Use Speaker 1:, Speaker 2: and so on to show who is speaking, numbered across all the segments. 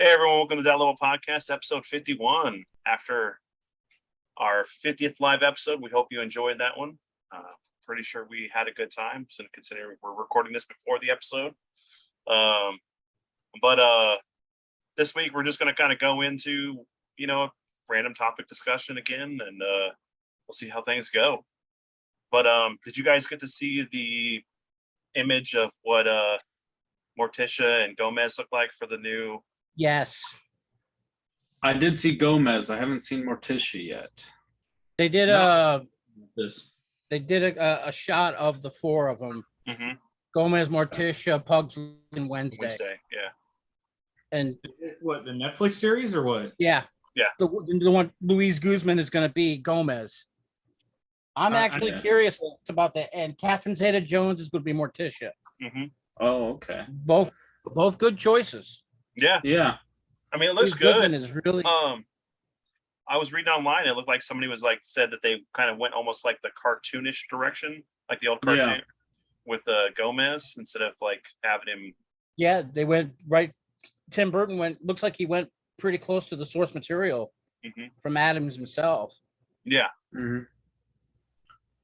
Speaker 1: Hey everyone, welcome to That Level Podcast, episode 51. After our 50th live episode, we hope you enjoyed that one. Pretty sure we had a good time, so considering we're recording this before the episode. But this week we're just going to kind of go into, a random topic discussion again, and we'll see how things go. But did you guys get to see the image of what Morticia and Gomez look like for the new?
Speaker 2: Yes.
Speaker 3: I did see Gomez. I haven't seen Morticia yet.
Speaker 2: They did
Speaker 3: This.
Speaker 2: they did a shot of the four of them.
Speaker 1: Mm-hmm.
Speaker 2: Gomez, Morticia, Pugs, and Wednesday.
Speaker 1: Yeah.
Speaker 2: And
Speaker 4: What, the Netflix series or what?
Speaker 2: yeah.
Speaker 1: Yeah.
Speaker 2: The one Luis Guzman is going to be Gomez. I'm actually curious about that. And Catherine Zeta-Jones is going to be Morticia.
Speaker 1: Mm-hmm.
Speaker 3: Oh, okay.
Speaker 2: Both good choices.
Speaker 1: Yeah.
Speaker 3: Yeah.
Speaker 1: I mean, it looks
Speaker 2: Luis
Speaker 1: good.
Speaker 2: Guzman is really
Speaker 1: I was reading online. It looked like somebody was said that they kind of went almost like the cartoonish direction, like the old cartoon with Gomez, instead of having him.
Speaker 2: Yeah, they went right. Tim Burton looks like he went pretty close to the source material from Adams himself.
Speaker 1: Yeah.
Speaker 3: Mm-hmm.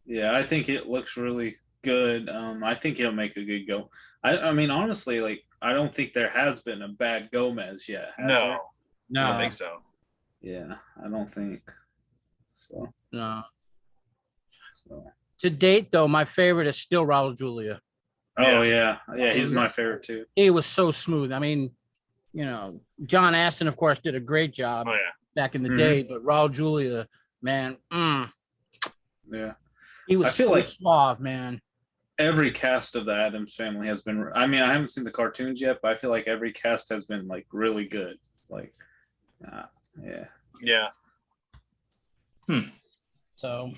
Speaker 3: Yeah, I think it looks really good. I think he'll make a good go. I mean, honestly, I don't think there has been a bad Gomez yet.
Speaker 1: No,
Speaker 2: No,
Speaker 1: I don't think so.
Speaker 3: Yeah, I don't think so.
Speaker 2: No. To date, though, my favorite is still Raul Julia.
Speaker 3: Oh yeah, he's my favorite too.
Speaker 2: He was so smooth. I mean, John Aston, of course, did a great job back in the day, but Raul Julia, man,
Speaker 3: yeah,
Speaker 2: he was
Speaker 3: I feel
Speaker 2: so
Speaker 3: like
Speaker 2: suave, man.
Speaker 3: every cast of the Addams Family has been. I mean, I haven't seen the cartoons yet, but I feel like every cast has been really good.
Speaker 1: Yeah.
Speaker 2: So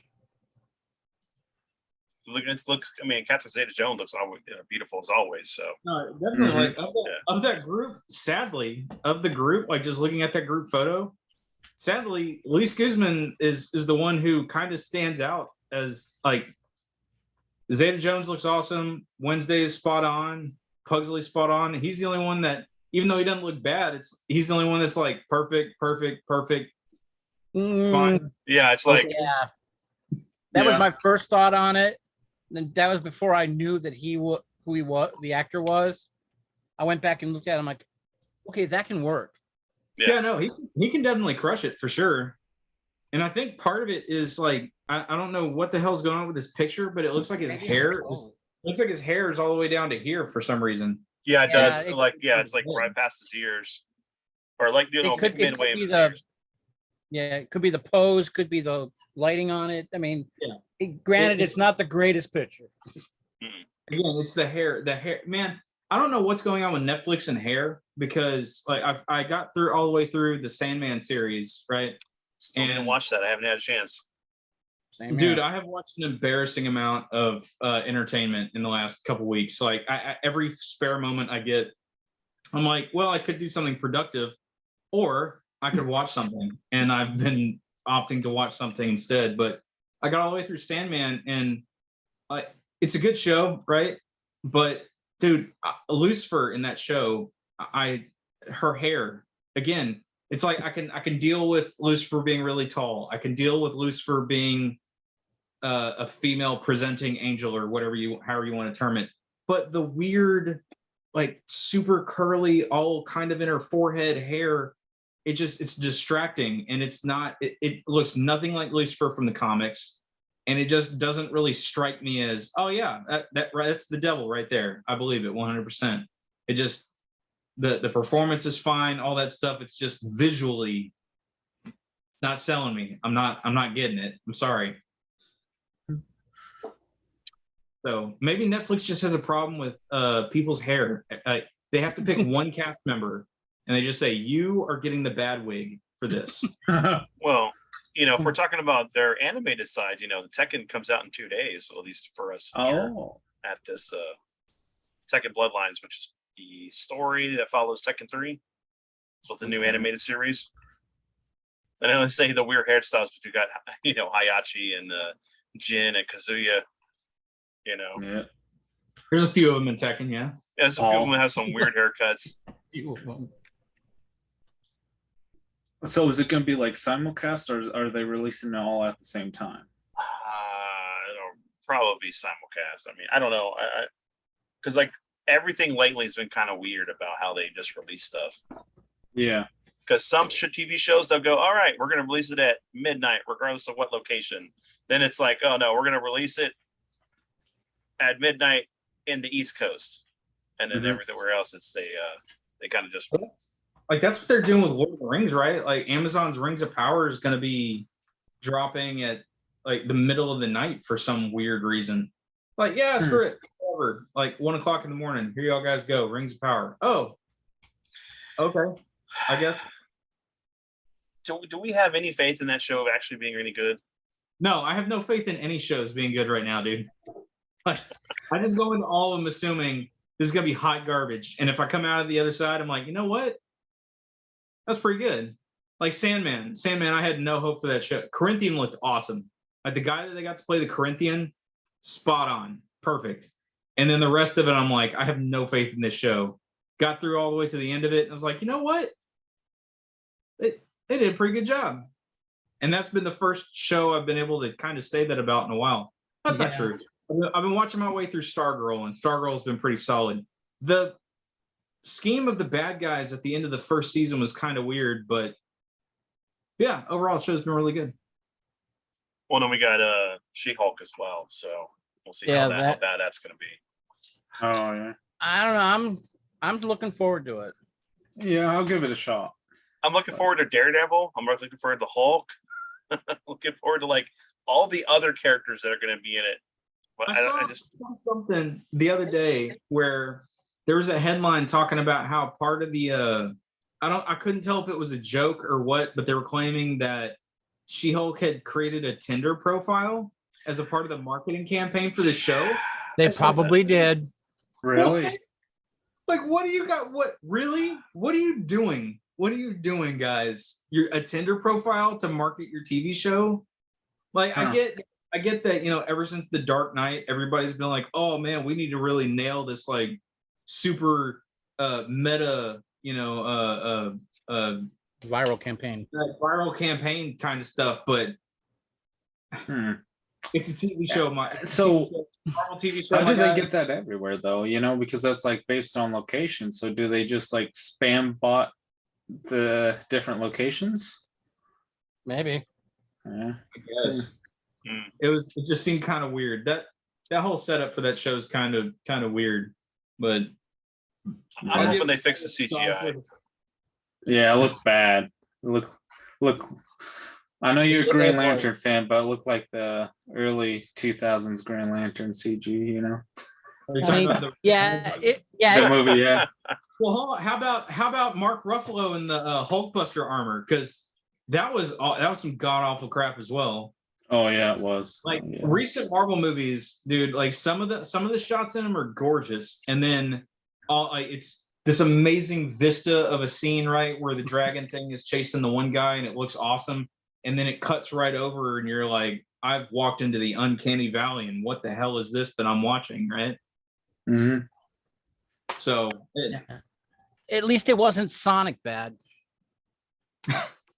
Speaker 1: looks. I mean, Catherine Zeta-Jones looks always beautiful as always. So
Speaker 4: No, definitely. Of that group, sadly, of the group, just looking at that group photo, sadly, Luis Guzman is the one who kind of stands out as Zeta-Jones looks awesome. Wednesday is spot on. Pugsley spot on. He's the only one that, even though he doesn't look bad, he's the only one that's perfect. Fine.
Speaker 1: Yeah, it's
Speaker 2: that was my first thought on it. And that was before I knew that who he was, the actor was. I went back and looked at him okay, that can work.
Speaker 4: Yeah, no, he can definitely crush it for sure. And I think part of it is I don't know what the hell's going on with this picture, but it looks like his hair is all the way down to here for some reason.
Speaker 1: Yeah, it does. It's right past his ears, or midway in his ears.
Speaker 2: Yeah, it could be the pose, could be the lighting on it. I mean, granted, it's not the greatest picture.
Speaker 4: Again, it's the hair. The hair, man. I don't know what's going on with Netflix and hair, because I got through all the way through the Sandman series, right?
Speaker 1: Still didn't watch that. I haven't had a chance.
Speaker 4: Dude, I have watched an embarrassing amount of entertainment in the last couple weeks. Every spare moment I get, I'm well, I could do something productive, or I could watch something, and I've been opting to watch something instead. But I got all the way through Sandman, and it's a good show, right? But dude, Lucifer in that show, her hair, again, it's I can deal with Lucifer being really tall. I can deal with Lucifer being a female presenting angel, or however you want to term it. But the weird, super curly, all kind of in her forehead hair, it's distracting, and it looks nothing like Lucifer from the comics, and it just doesn't really strike me as, oh yeah, that's the devil right there. I believe it 100%. It just, the performance is fine, all that stuff. It's just visually not selling me. I'm not getting it. I'm sorry. So maybe Netflix just has a problem with people's hair. They have to pick one cast member, and they just say, you are getting the bad wig for this.
Speaker 1: Well, if we're talking about their animated side, the Tekken comes out in 2 days, at least for us here at this Tekken Bloodlines, which is the story that follows Tekken 3. It's what the new animated series. And I don't say the weird hairstyles, but you got Hayachi and Jin and Kazuya.
Speaker 4: Yeah. There's a few of them in Tekken, yeah.
Speaker 1: Yeah, there's a few of them that have some weird haircuts.
Speaker 3: So is it going to be like simulcast, or are they releasing it all at the same time?
Speaker 1: It'll probably be simulcast. I mean, I don't know. Because like everything lately has been kind of weird about how they just release stuff.
Speaker 3: Yeah.
Speaker 1: Because some TV shows, they'll go, all right, we're going to release it at midnight, regardless of what location. Then it's like, oh no, we're going to release it at midnight in the East Coast, and then everywhere else, it's they kind of just
Speaker 4: like that's what they're doing with Lord of the Rings, right? Like Amazon's Rings of Power is going to be dropping at like the middle of the night for some weird reason. Like, yeah, screw it, whatever. Like 1 o'clock in the morning, here y'all guys go, Rings of Power. Oh, okay, I guess.
Speaker 1: Do we have any faith in that show actually being really good?
Speaker 4: No, I have no faith in any shows being good right now, dude. Like, I just go into all of them assuming this is gonna be hot garbage, and if I come out of the other side, I'm like, you know what? That's pretty good. Like Sandman, I had no hope for that show. Corinthian looked awesome. Like the guy that they got to play the Corinthian, spot on, perfect. And then the rest of it, I'm like, I have no faith in this show. Got through all the way to the end of it, and I was like, you know what? They did a pretty good job. And that's been the first show I've been able to kind of say that about in a while. That's not true. I've been watching my way through Stargirl, and Stargirl's been pretty solid. The scheme of the bad guys at the end of the first season was kind of weird, but yeah, overall the show's been really good.
Speaker 1: Well, then we got She-Hulk as well, so we'll see how bad that's going to be.
Speaker 3: Oh yeah.
Speaker 2: I don't know. I'm looking forward to it.
Speaker 3: Yeah, I'll give it a shot.
Speaker 1: I'm looking forward to Daredevil. I'm looking forward to Hulk. Looking forward to like all the other characters that are going to be in it. But
Speaker 4: I just saw something the other day where there was a headline talking about how part of the I couldn't tell if it was a joke or what, but they were claiming that She-Hulk had created a Tinder profile as a part of the marketing campaign for the show.
Speaker 2: They probably did.
Speaker 3: Really?
Speaker 4: Like, what do you got? What really? What are you doing? What are you doing, guys? You're a Tinder profile to market your TV show? Like, I get that, you know, ever since The Dark Knight, everybody's been like, oh man, we need to really nail this like super meta, you know,
Speaker 2: viral campaign.
Speaker 4: Viral campaign kind of stuff, but it's a TV show. Marvel TV show.
Speaker 3: How do they get that everywhere though? You know, because that's like based on location. So do they just like spam bot the different locations?
Speaker 2: Maybe.
Speaker 3: Yeah.
Speaker 4: I guess. It just seemed kind of weird. That whole setup for that show is kind of weird, but
Speaker 1: I'm hoping they fix the CGI.
Speaker 3: Yeah, it looked bad. Look. I know you're a Green Lantern fan, but it looked like the early 2000s Green Lantern CG. You know.
Speaker 2: The movie.
Speaker 3: Yeah.
Speaker 4: Well, hold on. How about Mark Ruffalo in the Hulkbuster armor? Because that was some god awful crap as well.
Speaker 3: Oh yeah, it was.
Speaker 4: Like recent Marvel movies, dude. Like some of the shots in them are gorgeous, and then it's this amazing vista of a scene, right, where the dragon thing is chasing the one guy, and it looks awesome, and then it cuts right over, and you're like, I've walked into the uncanny valley, and what the hell is this that I'm watching, right?
Speaker 3: Mm-hmm.
Speaker 4: So
Speaker 2: at least it wasn't Sonic bad.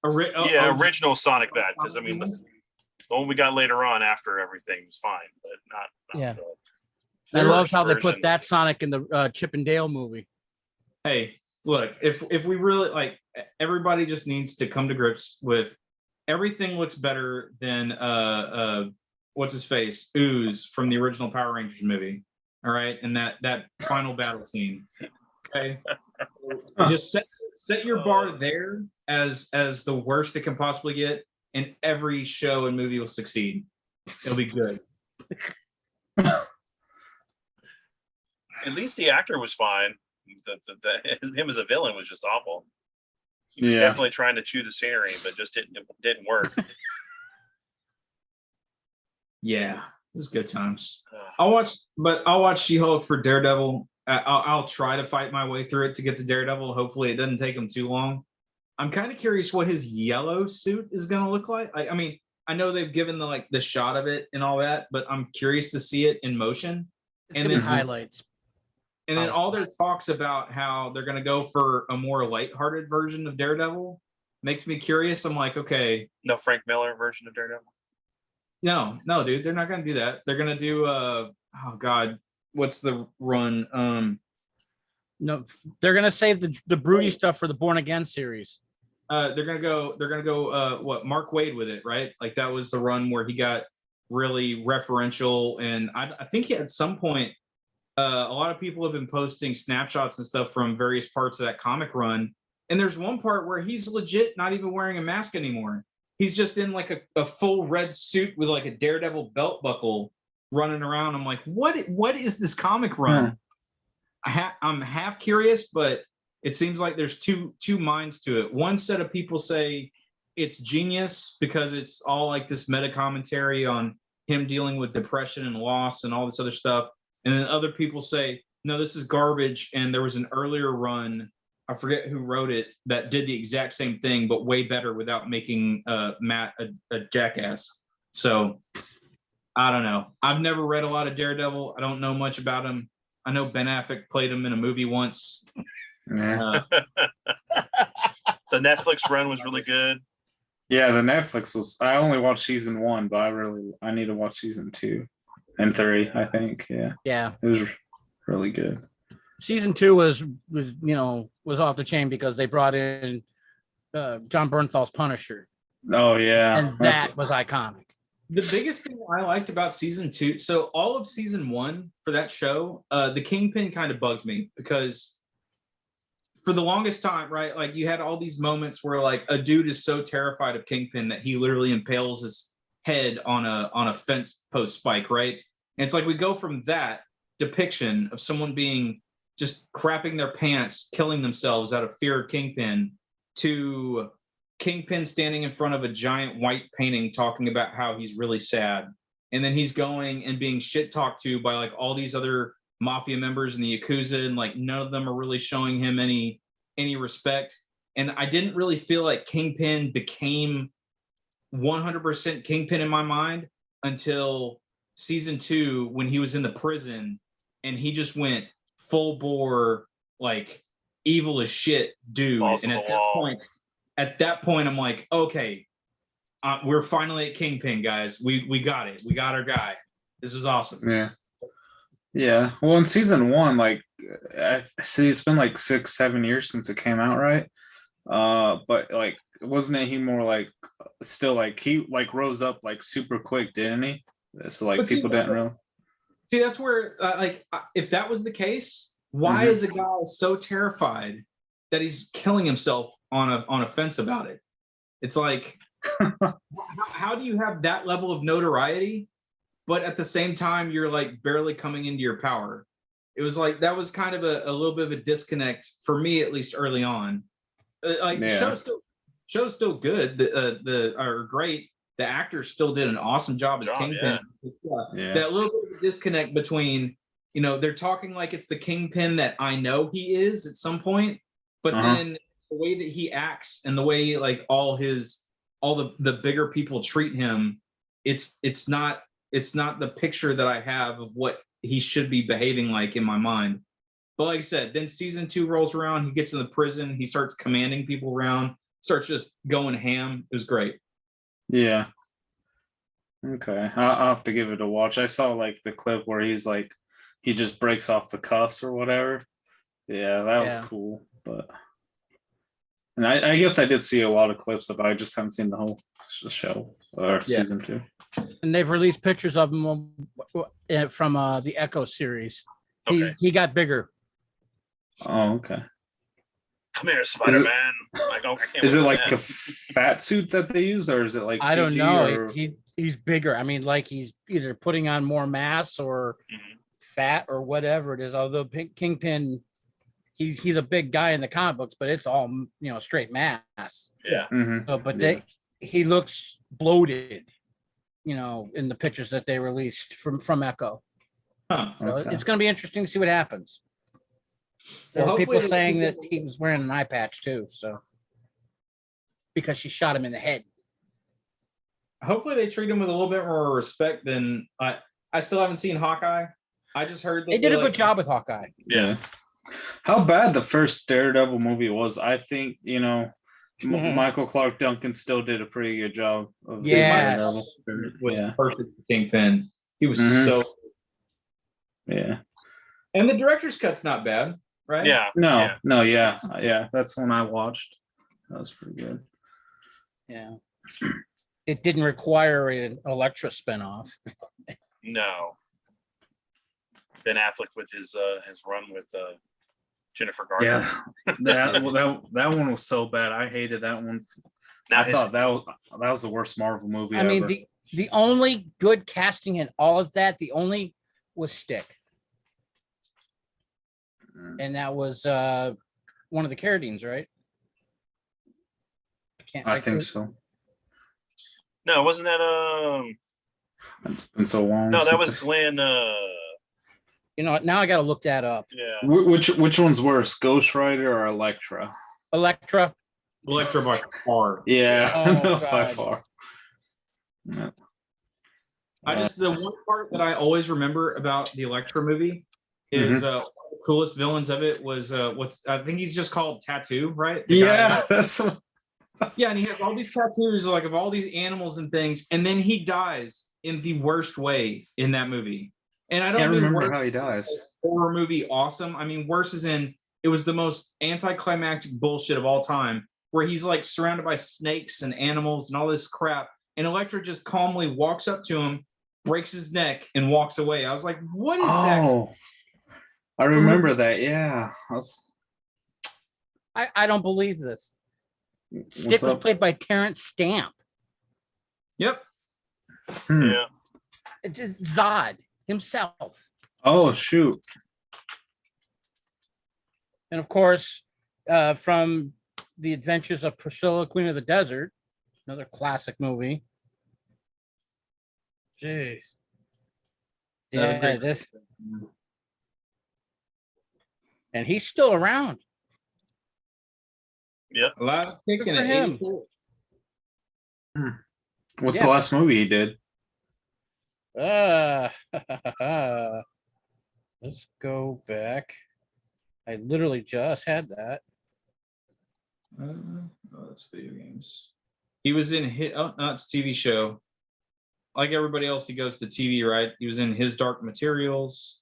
Speaker 1: Original Sonic bad, because I mean the one we got later on after everything was fine, but not
Speaker 2: I love how they put that Sonic in the Chip and Dale movie.
Speaker 4: Hey, look, if we really like, everybody just needs to come to grips with everything looks better than what's his face, Ooze from the original Power Rangers movie. All right, and that final battle scene. Okay, just set your bar there as the worst it can possibly get, and every show and movie will succeed. It'll be good.
Speaker 1: At least the actor was fine. Him as a villain was just awful. He was definitely trying to chew the scenery, but just didn't work.
Speaker 4: Yeah, it was good times. I'll watch She-Hulk for Daredevil. I'll try to fight my way through it to get to Daredevil. Hopefully, it doesn't take him too long. I'm kind of curious what his yellow suit is going to look like. I mean, I know they've given the shot of it and all that, but I'm curious to see it in motion.
Speaker 2: And then highlights.
Speaker 4: And then all their talks about how they're going to go for a more lighthearted version of Daredevil. makes me curious. I'm like, okay,
Speaker 1: No Frank Miller version of Daredevil.
Speaker 4: no, dude, they're not gonna do that. They're gonna do oh god, what's the run?
Speaker 2: No, they're gonna save the broody stuff for the Born Again series.
Speaker 4: They're gonna go what Mark Waid with it, right? Like that was the run where he got really referential, and I think at some point a lot of people have been posting snapshots and stuff from various parts of that comic run, and there's one part where he's legit not even wearing a mask anymore. He's just in like a full red suit with like a Daredevil belt buckle running around. I'm like, what is this comic run? I'm half curious, but it seems like there's two minds to it. One set of people say it's genius because it's all like this meta commentary on him dealing with depression and loss and all this other stuff. And then other people say, no, this is garbage. And there was an earlier run, I forget who wrote it, that did the exact same thing, but way better without making Matt a jackass. So I don't know. I've never read a lot of Daredevil. I don't know much about him. I know Ben Affleck played him in a movie once.
Speaker 3: Yeah.
Speaker 1: The Netflix run was really good.
Speaker 3: Yeah, the Netflix was. I only watched season 1, but I need to watch season 2 and 3. I think. Yeah, it was really good.
Speaker 2: Season 2 was off the chain because they brought in John Bernthal's Punisher.
Speaker 3: Oh yeah,
Speaker 2: and that was iconic.
Speaker 4: The biggest thing I liked about season 2, so all of season 1 for that show, the Kingpin kind of bugged me because for the longest time, right, like you had all these moments where like a dude is so terrified of Kingpin that he literally impales his head on a fence post spike, right? And it's like we go from that depiction of someone being just crapping their pants, killing themselves out of fear of Kingpin, to Kingpin standing in front of a giant white painting talking about how he's really sad. And then he's going and being shit talked to by like all these other mafia members in the Yakuza, and like none of them are really showing him any respect. And I didn't really feel like Kingpin became 100% Kingpin in my mind until season 2 when he was in the prison and he just went full bore, like evil as shit dude. And at that point, I'm like, okay, we're finally at Kingpin, guys. We got it. We got our guy. This is awesome.
Speaker 3: Yeah. Well, in season 1, like, I see it's been like 6-7 years since it came out, right? But like, wasn't it he more like still like he like rose up like super quick, didn't he? So like people didn't really.
Speaker 4: See, that's where like if that was the case, why is a guy so terrified that he's killing himself on a fence about it? It's like, how do you have that level of notoriety, but at the same time you're like barely coming into your power? It was like that was kind of a little bit of a disconnect for me, at least early on. The show's still good. The are great. The actors still did an awesome job as Kingpin. That little bit of disconnect between, they're talking like it's the Kingpin that I know he is at some point, but then the way that he acts and the way like all the bigger people treat him, it's not the picture that I have of what he should be behaving like in my mind. But like I said, then season 2 rolls around, he gets in the prison, he starts commanding people around, starts just going ham. It was great.
Speaker 3: Yeah. Okay. I'll have to give it a watch. I saw like the clip where he's like, he just breaks off the cuffs or whatever. Yeah, that was cool. But and I guess I did see a lot of clips of it. I just haven't seen the whole show or season 2.
Speaker 2: And they've released pictures of him from the Echo series.
Speaker 1: Okay.
Speaker 2: He got bigger.
Speaker 3: Oh, okay.
Speaker 1: Come here, Spider-Man.
Speaker 3: Is it like a fat suit that they use, or is it like
Speaker 2: I don't know?
Speaker 3: or...
Speaker 2: He's bigger. I mean, like he's either putting on more mass or fat or whatever it is. Although Kingpin, he's a big guy in the comic books, but it's all straight mass.
Speaker 1: Yeah.
Speaker 2: So, but he looks bloated, in the pictures that they released from Echo. So it's going to be interesting to see what happens. There are people saying that he was wearing an eye patch too, so because she shot him in the head.
Speaker 4: Hopefully they treat him with a little bit more respect than I still haven't seen Hawkeye. I just heard that
Speaker 2: they did a good job with Hawkeye.
Speaker 3: Yeah. How bad the first Daredevil movie was, I think, Michael Clark Duncan still did a pretty good job of
Speaker 2: Yes.
Speaker 4: Was perfect for Kingpin. He was so.
Speaker 3: Yeah.
Speaker 4: And the director's cut's not bad, right?
Speaker 1: Yeah.
Speaker 3: Yeah. That's one I watched. That was pretty good.
Speaker 2: Yeah. It didn't require an Elektra spinoff.
Speaker 1: No. Ben Affleck with his run with Jennifer Garner.
Speaker 3: Yeah, that one was so bad. I hated that one. I thought that was the worst Marvel movie ever.
Speaker 2: I mean, the only good casting in all of that, the only was Stick. And that was one of the Carradines, right?
Speaker 3: I think so.
Speaker 1: No, wasn't that
Speaker 3: It's been so long.
Speaker 1: No, that was Glenn.
Speaker 2: You know what? Now I got to look that up.
Speaker 1: Yeah.
Speaker 3: Which one's worse, Ghost Rider or Elektra?
Speaker 2: Elektra.
Speaker 4: Elektra by far.
Speaker 3: Yeah,
Speaker 2: Oh,
Speaker 3: by far. Yeah.
Speaker 4: The one part that I always remember about the Elektra movie is one of the coolest villains of it was I think he's just called Tattoo, right?
Speaker 3: That's
Speaker 4: yeah, and he has all these tattoos like of all these animals and things, and then he dies in the worst way in that movie. And I don't
Speaker 3: remember how he dies.
Speaker 4: Horror movie awesome. I mean, worse is in it was the most anticlimactic bullshit of all time, where he's like surrounded by snakes and animals and all this crap, and Elektra just calmly walks up to him, breaks his neck, and walks away. I was like, "What is that?"
Speaker 3: Oh, I remember that. Yeah,
Speaker 2: I don't believe this. Stick was played by Terrence Stamp.
Speaker 4: Yep.
Speaker 1: Yeah.
Speaker 2: Zod himself.
Speaker 3: Oh, shoot.
Speaker 2: And of course, from The Adventures of Priscilla, Queen of the Desert, another classic movie. Jeez. Yeah, this. And he's still around.
Speaker 1: Yep.
Speaker 4: A lot of kicking
Speaker 2: Good for him.
Speaker 3: What's the last movie he did?
Speaker 2: Let's go back. I literally just had that.
Speaker 4: That's video games. He was in no, it's TV show. Like everybody else, he goes to TV, right? He was in His Dark Materials.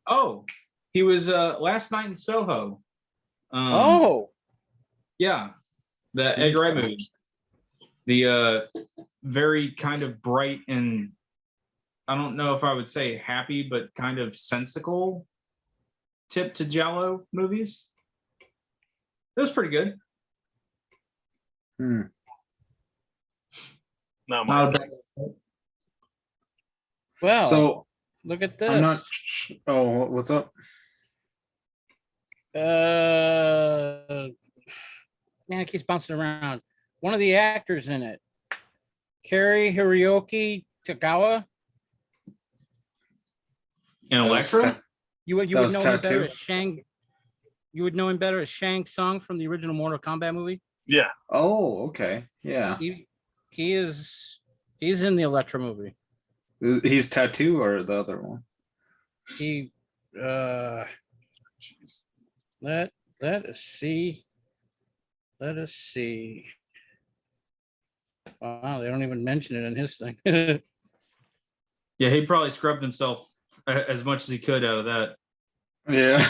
Speaker 4: Oh, he was Last Night in Soho. Yeah, the Edgar Wright movie. The very kind of bright and I don't know if I would say happy, but kind of sensical tip to Giallo movies. It was pretty good.
Speaker 1: Not bad.
Speaker 2: Well,
Speaker 3: so
Speaker 2: look at this.
Speaker 3: I'm not. Oh, what's up?
Speaker 2: Man, it keeps bouncing around. One of the actors in it, Kari Hiroyuki Tagawa.
Speaker 4: In Elektra?
Speaker 2: You would know him better as Shang. You would know him better as Shang Tsung from the original Mortal Kombat movie.
Speaker 1: Yeah.
Speaker 3: Oh, okay. Yeah.
Speaker 2: He's in the Elektra movie.
Speaker 3: He's Tattoo or the other one?
Speaker 2: Let us see. Let us see. Wow, they don't even mention it in his thing.
Speaker 4: Yeah, he probably scrubbed himself as much as he could out of that.
Speaker 3: Yeah.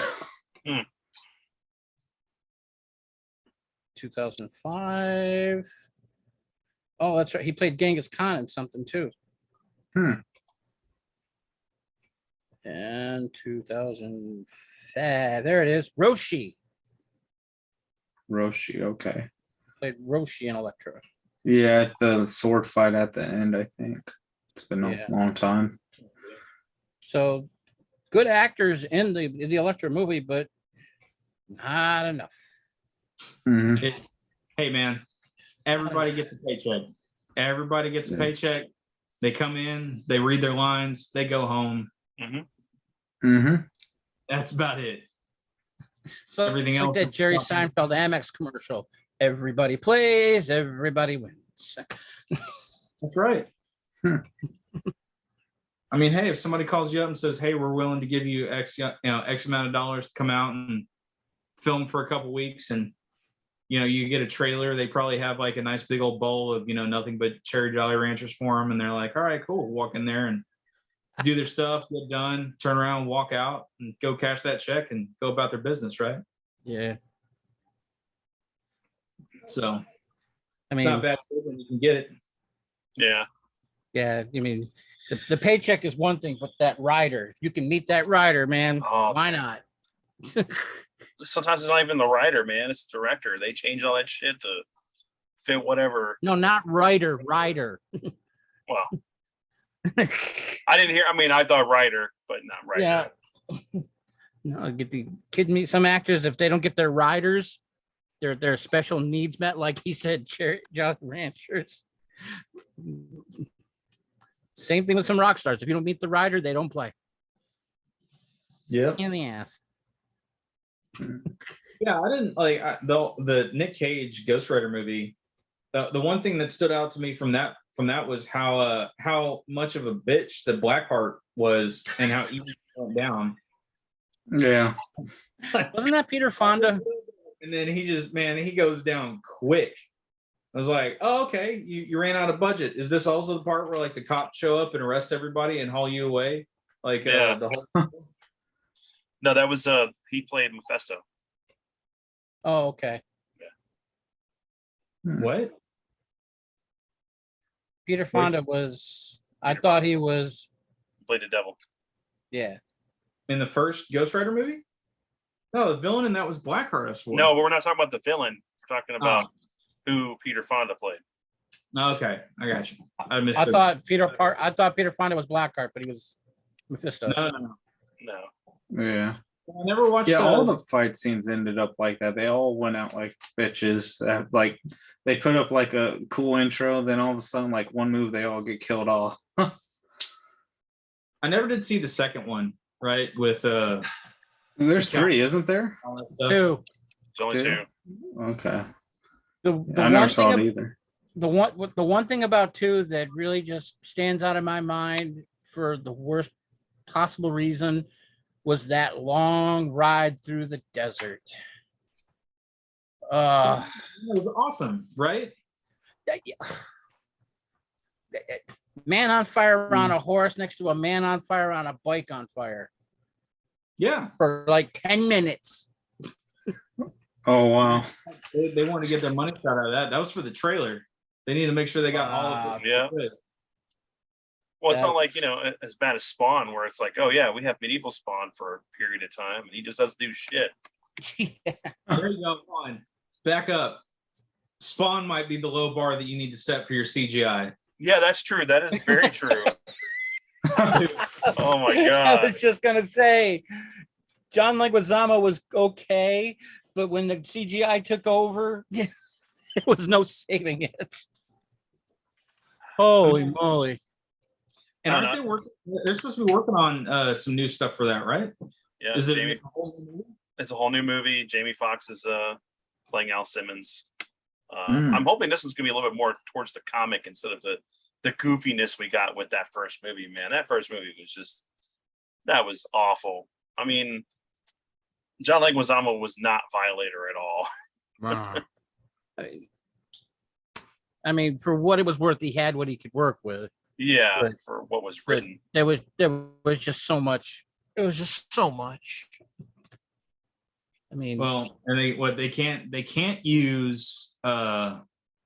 Speaker 2: 2005. Oh, that's right. He played Genghis Khan in something too. And 2005. There it is. Roshi.
Speaker 3: Okay.
Speaker 2: Played Roshi in Elektra.
Speaker 3: Yeah, the sword fight at the end, I think. It's been a long time.
Speaker 2: So good actors in the Elektra movie, but not enough.
Speaker 4: Hey man, everybody gets a paycheck. Everybody gets a paycheck. They come in, they read their lines, they go home. That's about it.
Speaker 2: So
Speaker 4: everything
Speaker 2: like
Speaker 4: else
Speaker 2: that Jerry Seinfeld Amex commercial. Everybody plays, everybody wins.
Speaker 4: That's right. I mean, hey, if somebody calls you up and says, "Hey, we're willing to give you X amount of dollars to come out and film for a couple weeks and you get a trailer, they probably have like a nice big old bowl of, nothing but cherry Jolly Ranchers for them. And they're like, all right, cool. Walk in there and do their stuff, get done, turn around, walk out and go cash that check and go about their business. Right.
Speaker 2: Yeah.
Speaker 4: So
Speaker 2: I
Speaker 4: it's
Speaker 2: mean,
Speaker 4: not bad when you can get it.
Speaker 1: Yeah.
Speaker 2: yeah, I mean, the paycheck is one thing, but that rider, if you can meet that rider, man, why not?
Speaker 1: Sometimes it's not even the writer, man. It's the director. They change all that shit to fit whatever.
Speaker 2: No, not rider.
Speaker 1: Well, I didn't hear. I mean, I thought writer, but not writer.
Speaker 2: Yeah. No, get the kid me. Some actors, if they don't get their riders, their special needs met, like he said, Jolly Ranchers. Same thing with some rock stars. If you don't meet the rider, they don't play.
Speaker 4: Yeah.
Speaker 2: In the ass.
Speaker 4: Yeah, I didn't like the Nick Cage Ghost Rider movie. The one thing that stood out to me from that was how much of a bitch that Blackheart was and how easy it went down.
Speaker 3: Yeah.
Speaker 2: Wasn't that Peter Fonda?
Speaker 4: And then he goes down quick. I was like, oh, okay, you ran out of budget. Is this also the part where like the cops show up and arrest everybody and haul you away? Like
Speaker 1: Yeah.
Speaker 4: the whole
Speaker 1: No, that was he played Mephisto.
Speaker 2: Oh, okay.
Speaker 4: What?
Speaker 2: Peter Fonda was. I thought he was.
Speaker 1: Played the devil.
Speaker 2: Yeah.
Speaker 4: In the first Ghost Rider movie? No, the villain in that was Blackheart. I swore.
Speaker 1: No, but we're not talking about the villain. We're talking about who Peter Fonda played.
Speaker 4: Okay, I got you. I missed.
Speaker 2: I thought Peter Fonda was Blackheart, but he was Mephisto.
Speaker 4: No.
Speaker 3: Yeah.
Speaker 4: I never watched.
Speaker 3: Yeah, all the fight scenes ended up like that. They all went out like bitches. Like they put up like a cool intro, then all of a sudden, like one move, they all get killed off.
Speaker 4: I never did see the second one. Right with
Speaker 3: There's three, isn't there?
Speaker 2: Two.
Speaker 1: It's only two.
Speaker 3: Okay.
Speaker 2: I
Speaker 3: never saw it either.
Speaker 2: The one thing about two that really just stands out in my mind for the worst possible reason was that long ride through the desert.
Speaker 4: It was awesome, right?
Speaker 2: Man on fire on a horse next to a man on fire on a bike on fire.
Speaker 4: Yeah.
Speaker 2: For like 10 minutes.
Speaker 3: Oh, wow.
Speaker 4: They wanted to get their money shot out of that. That was for the trailer. They need to make sure they got all of it.
Speaker 1: Yeah. Well, it's not like, as bad as Spawn, where it's like, oh, yeah, we have medieval Spawn for a period of time, and he just doesn't do shit.
Speaker 2: Yeah.
Speaker 4: There you go. Fine. Back up. Spawn might be the low bar that you need to set for your CGI.
Speaker 1: Yeah, that's true. That is very true. Oh, my God.
Speaker 2: I was just going to say, John Leguizamo was okay, but when the CGI took over, there was no saving it. Holy moly.
Speaker 4: And aren't they working? They're supposed to be working on some new stuff for that, right?
Speaker 1: Yeah.
Speaker 4: Is it
Speaker 1: it's a whole new movie. Jamie Foxx is playing Al Simmons. I'm hoping this one's going to be a little bit more towards the comic instead of the goofiness we got with that first movie, man. That first movie was that was awful. I mean, John Leguizamo was not Violator at all.
Speaker 2: Wow. I mean, for what it was worth, he had what he could work with.
Speaker 1: Yeah,
Speaker 2: But-
Speaker 1: for what was written.
Speaker 2: There was just so much. It was just so much. I mean,
Speaker 4: Well, and they can't use.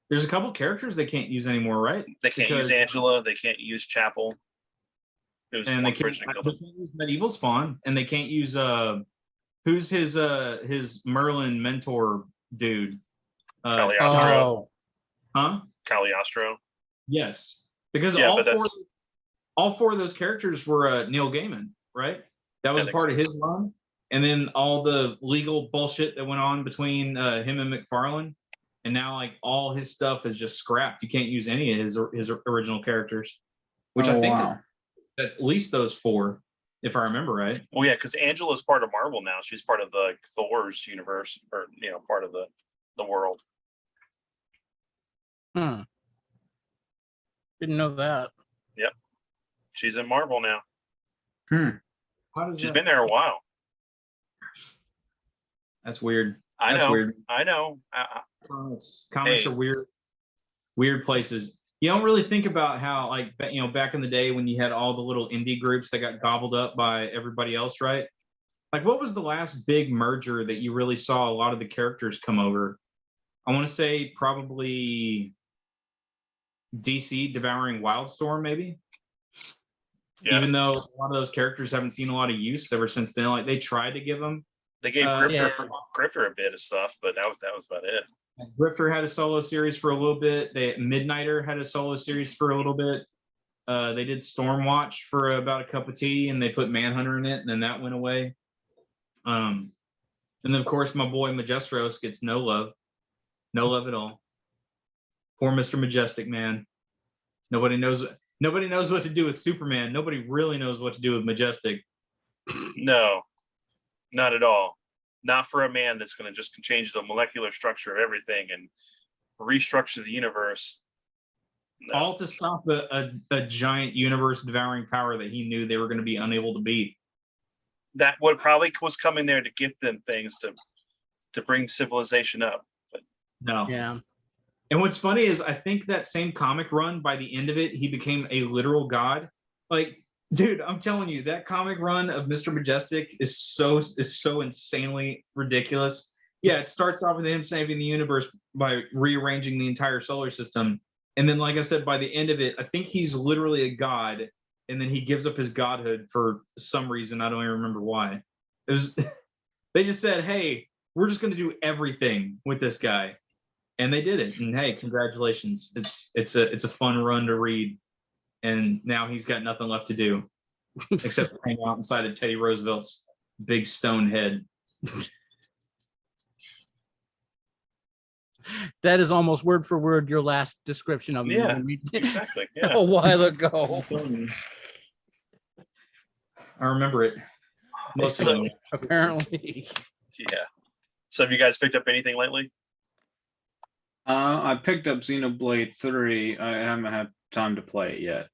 Speaker 4: There's a couple characters they can't use anymore, right?
Speaker 1: They can't use Angela. They can't use Chapel. It was
Speaker 4: And
Speaker 1: the
Speaker 4: they
Speaker 1: one
Speaker 4: can't,
Speaker 1: originally
Speaker 4: they can't use Medieval Spawn, and they can't use who's his Merlin mentor dude?
Speaker 1: Cagliostro.
Speaker 4: Huh?
Speaker 1: Cagliostro.
Speaker 4: Yes, because
Speaker 1: Yeah,
Speaker 4: all four of those characters were Neil Gaiman, right? That was
Speaker 1: I think
Speaker 4: part
Speaker 1: so.
Speaker 4: of his run, and then all the legal bullshit that went on between him and McFarlane, and now like all his stuff is just scrapped. You can't use any of his original characters, which I think that's at least those four, if I remember right.
Speaker 1: Well, yeah, because Angela's part of Marvel now. She's part of the Thor's universe, or part of the world.
Speaker 2: didn't know that.
Speaker 1: Yep, she's in Marvel now.
Speaker 4: How does
Speaker 1: She's been there a while.
Speaker 4: That's weird.
Speaker 1: I know.
Speaker 4: Weird.
Speaker 1: I know.
Speaker 4: Comics are weird places. You don't really think about how, like, you know, back in the day when you had all the little indie groups that got gobbled up by everybody else, right? Like, what was the last big merger that you really saw a lot of the characters come over? I want to say probably DC Devouring Wildstorm, maybe.
Speaker 1: Yeah.
Speaker 4: Even though a lot of those characters haven't seen a lot of use ever since then. Like, they tried to give them.
Speaker 1: They gave Grifter a bit of stuff, but that was about it.
Speaker 4: Grifter had a solo series for a little bit. Midnighter had a solo series for a little bit. They did Stormwatch for about a cup of tea, and they put Manhunter in it, and then that went away. And then, of course, my boy Majestros gets no love at all. Poor Mr. Majestic, man. Nobody knows what to do with Superman. Nobody really knows what to do with Majestic.
Speaker 1: No, not at all. Not for a man that's going to just change the molecular structure of everything and restructure the universe. No.
Speaker 4: All to stop a giant universe devouring power that he knew they were going to be unable to beat.
Speaker 1: That what probably was coming there to give them things to bring civilization up. But
Speaker 4: no.
Speaker 2: Yeah.
Speaker 4: And what's funny is I think that same comic run, by the end of it, he became a literal god. Like, dude, I'm telling you, that comic run of Mr. Majestic is so insanely ridiculous. Yeah, it starts off with him saving the universe by rearranging the entire solar system. And then, like I said, by the end of it, I think he's literally a god. And then he gives up his godhood for some reason. I don't even remember why. It was they just said, hey, we're just going to do everything with this guy. And they did it. And hey, congratulations. It's a fun run to read. And now he's got nothing left to do except hang out inside of Teddy Roosevelt's big stone head.
Speaker 2: That is almost word for word your last description of me.
Speaker 1: Yeah, exactly. Yeah.
Speaker 2: A while ago.
Speaker 4: I remember it. Most of them.
Speaker 2: Apparently.
Speaker 1: Yeah. So have you guys picked up anything lately?
Speaker 3: I picked up Xenoblade 3. I haven't had time to play it yet.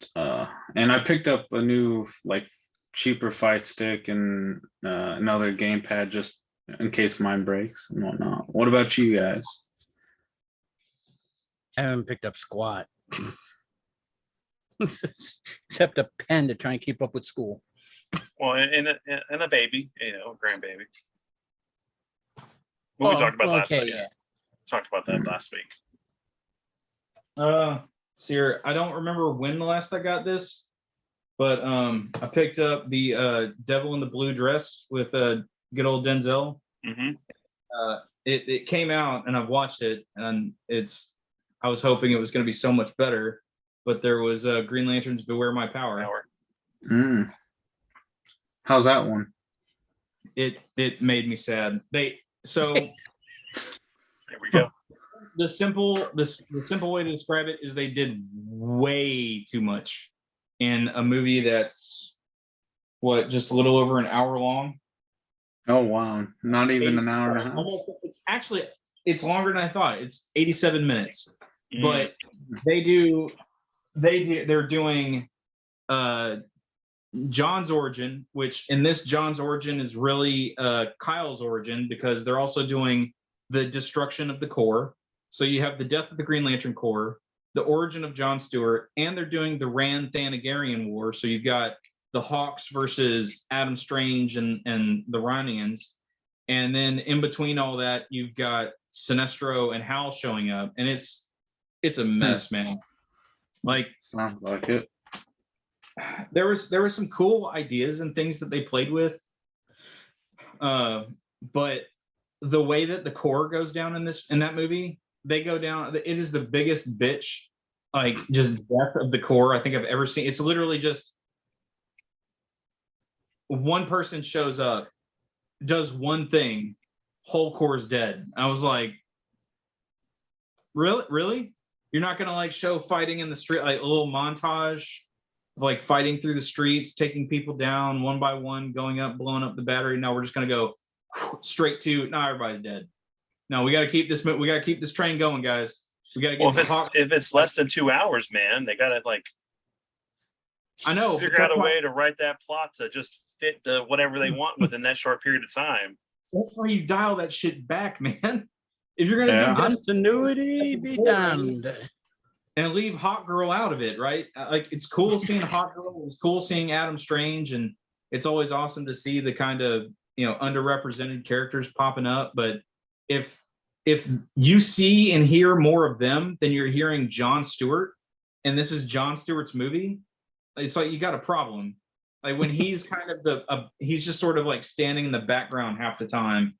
Speaker 3: And I picked up a new, like, cheaper fight stick and another gamepad just in case mine breaks and whatnot. What about you guys?
Speaker 2: I haven't picked up squat. Except a pen to try and keep up with school.
Speaker 1: Well, and a baby, grandbaby. What we talked about last time. Yeah. Talked about that last week.
Speaker 4: Sir, I don't remember when the last I got this, but I picked up the Devil in the Blue Dress with good old Denzel.
Speaker 1: Mm-hmm.
Speaker 4: It came out and I've watched it, and I was hoping it was going to be so much better, but there was Green Lantern's Beware My Power.
Speaker 3: How's that one?
Speaker 4: It made me sad. So
Speaker 1: there we go.
Speaker 4: The simple way to describe it is they did way too much in a movie that's just a little over an hour long.
Speaker 3: Oh wow, not even an hour and a half.
Speaker 4: It's longer than I thought. It's 87 minutes. But they're doing John's origin, which in this John's origin is really Kyle's origin, because they're also doing the destruction of the Corps. So you have the death of the Green Lantern Corps, the origin of John Stewart, and they're doing the Rand-Thanagarian War. So you've got the Hawks versus Adam Strange and the Rhonians. And then in between all that, you've got Sinestro and Hal showing up. And it's a mess, man. Like,
Speaker 3: sounds like it.
Speaker 4: There was some cool ideas and things that they played with. But the way that the Corps goes down in that movie, they go down. It is the biggest bitch, like, just death of the Corps I think I've ever seen. It's literally just one person shows up, does one thing, whole Corps dead. I was like, really? You're not gonna, like, show fighting in the street, like a little montage of, like, fighting through the streets, taking people down one by one, going up, blowing up the battery? No, we're just gonna go straight to everybody's dead. No, we got to keep this train going, guys. We got to get.
Speaker 1: Well, if it's less than 2 hours, man, they got to, like,
Speaker 4: I know,
Speaker 1: figure out a way to write that plot to just fit whatever they want within that short period of time.
Speaker 4: that's why you dial that shit back, man. If you're gonna do
Speaker 2: continuity, be damned.
Speaker 4: And leave Hawk Girl out of it, right? Like, it's cool seeing Hawk Girl. It's cool seeing Adam Strange, and it's always awesome to see the kind of, you know, underrepresented characters popping up. But if you see and hear more of them than you're hearing Jon Stewart, and this is Jon Stewart's movie, it's like you got a problem. Like, when he's kind of he's just sort of like standing in the background half the time,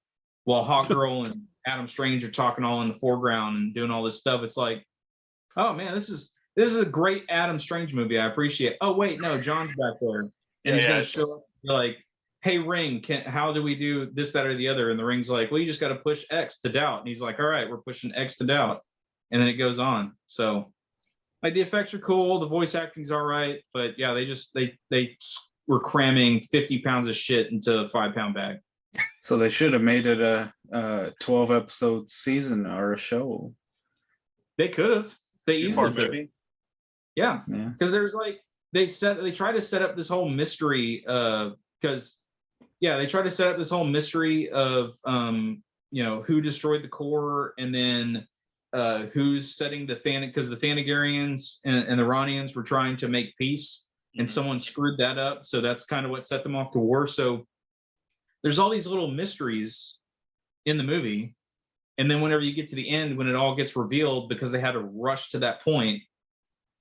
Speaker 4: while Hawk Girl and Adam Strange are talking all in the foreground and doing all this stuff. It's like, oh man, this is a great Adam Strange movie. I appreciate. Oh wait, no, John's back there, and he's gonna show up like, hey Ring, how do we do this, that, or the other? And the Ring's like, well, you just got to push X to doubt. And he's like, all right, we're pushing X to doubt, and then it goes on. So, like, the effects are cool, the voice acting's all right, but yeah, they were cramming 50 pounds of shit into a 5-pound bag.
Speaker 3: So they should have made it a 12-episode season or a show.
Speaker 4: They could have. They easily could have. Yeah, because there's like they try to set up this whole mystery because they try to set up this whole mystery of you know, who destroyed the core, and then who's setting the because the Thanagarians and the Ronians were trying to make peace, and someone screwed that up, so that's kind of what set them off to war. So there's all these little mysteries in the movie. And then whenever you get to the end, when it all gets revealed, because they had to rush to that point,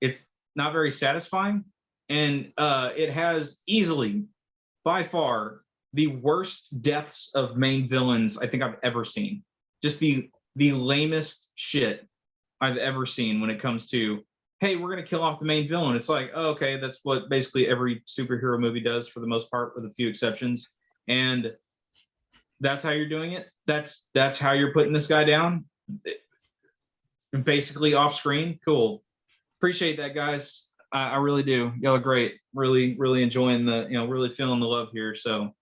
Speaker 4: it's not very satisfying. And it has easily, by far, the worst deaths of main villains I think I've ever seen. Just the lamest shit I've ever seen when it comes to, hey, we're going to kill off the main villain. It's like, oh, okay, that's what basically every superhero movie does for the most part, with a few exceptions. And that's how you're doing it. That's how you're putting this guy down, basically off screen. Cool, appreciate that, guys. I really do. Y'all are great. Really enjoying the, you know, really feeling the love here. So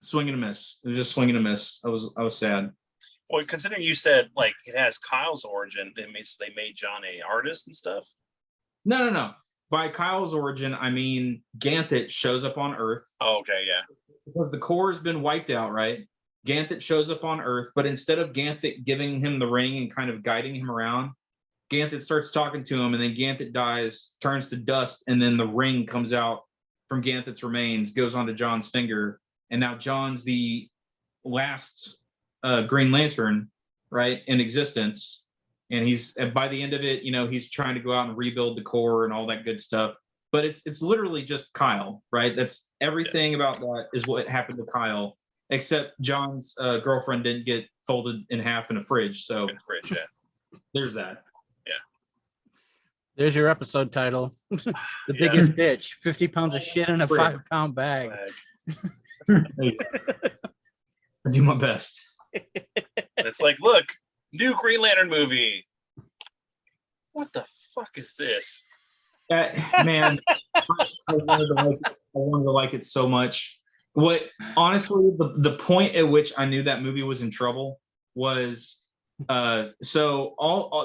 Speaker 4: swing and a miss. It was just swing and a miss. I was sad.
Speaker 1: Well, considering you said like it has Kyle's origin, it means they made John a artist and stuff.
Speaker 4: No. By Kyle's origin, I mean Ganthet shows up on Earth.
Speaker 1: Oh, okay, yeah.
Speaker 4: Because the core has been wiped out, right? Ganthet shows up on Earth, but instead of Ganthet giving him the ring and kind of guiding him around, Ganthet starts talking to him, and then Ganthet dies, turns to dust, and then the ring comes out from Ganthet's remains, goes onto John's finger, and now John's the last Green Lantern, right, in existence. And he's, by the end of it, you know, he's trying to go out and rebuild the core and all that good stuff. But it's literally just Kyle, right? That's everything about that is what happened to Kyle, except John's girlfriend didn't get folded in half in a fridge. So there's that.
Speaker 1: Yeah.
Speaker 2: There's your episode title. The biggest bitch, 50 pounds of shit in a 5-pound bag.
Speaker 4: I do my best.
Speaker 1: It's like, look, new Green Lantern movie. What the fuck is this?
Speaker 4: Man, I wanted to like it so much. What, honestly, the point at which I knew that movie was in trouble was so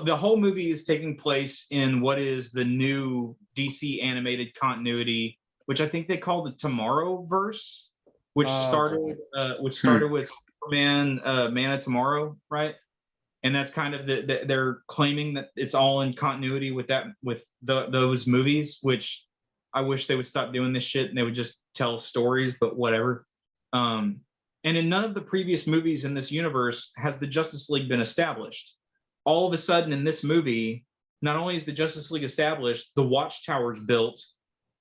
Speaker 4: the whole movie is taking place in what is the new DC animated continuity, which I think they call the Tomorrowverse, which started with Superman, Man of Tomorrow, right? And that's kind of they're claiming that it's all in continuity with those movies, which I wish they would stop doing this shit and they would just tell stories, but whatever. And in none of the previous movies in this universe has the Justice League been established. All of a sudden in this movie, not only is the Justice League established, the Watchtower's built.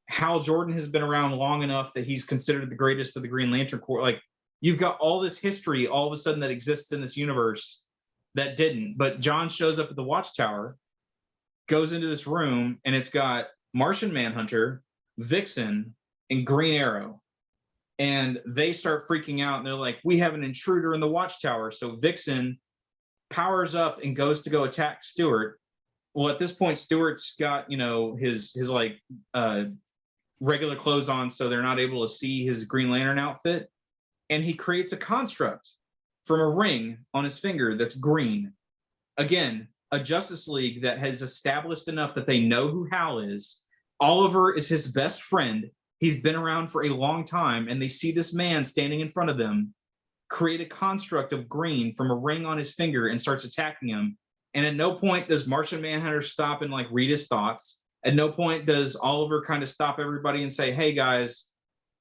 Speaker 4: Hal Jordan has been around long enough that he's considered the greatest of the Green Lantern Corps. Like, you've got all this history all of a sudden that exists in this universe that didn't. But John shows up at the Watchtower, goes into this room, and it's got Martian Manhunter, Vixen, and Green Arrow. And they start freaking out, and they're like, we have an intruder in the Watchtower. So Vixen powers up and goes to go attack Stewart. Well, at this point, Stewart's got, you know, his like regular clothes on, so they're not able to see his Green Lantern outfit. And he creates a construct from a ring on his finger that's green. Again, a Justice League that has established enough that they know who Hal is. Oliver is his best friend. he's been around for a long time, and they see this man standing in front of them create a construct of green from a ring on his finger and starts attacking him. And at no point does Martian Manhunter stop and like read his thoughts. At no point does Oliver kind of stop everybody and say, hey guys,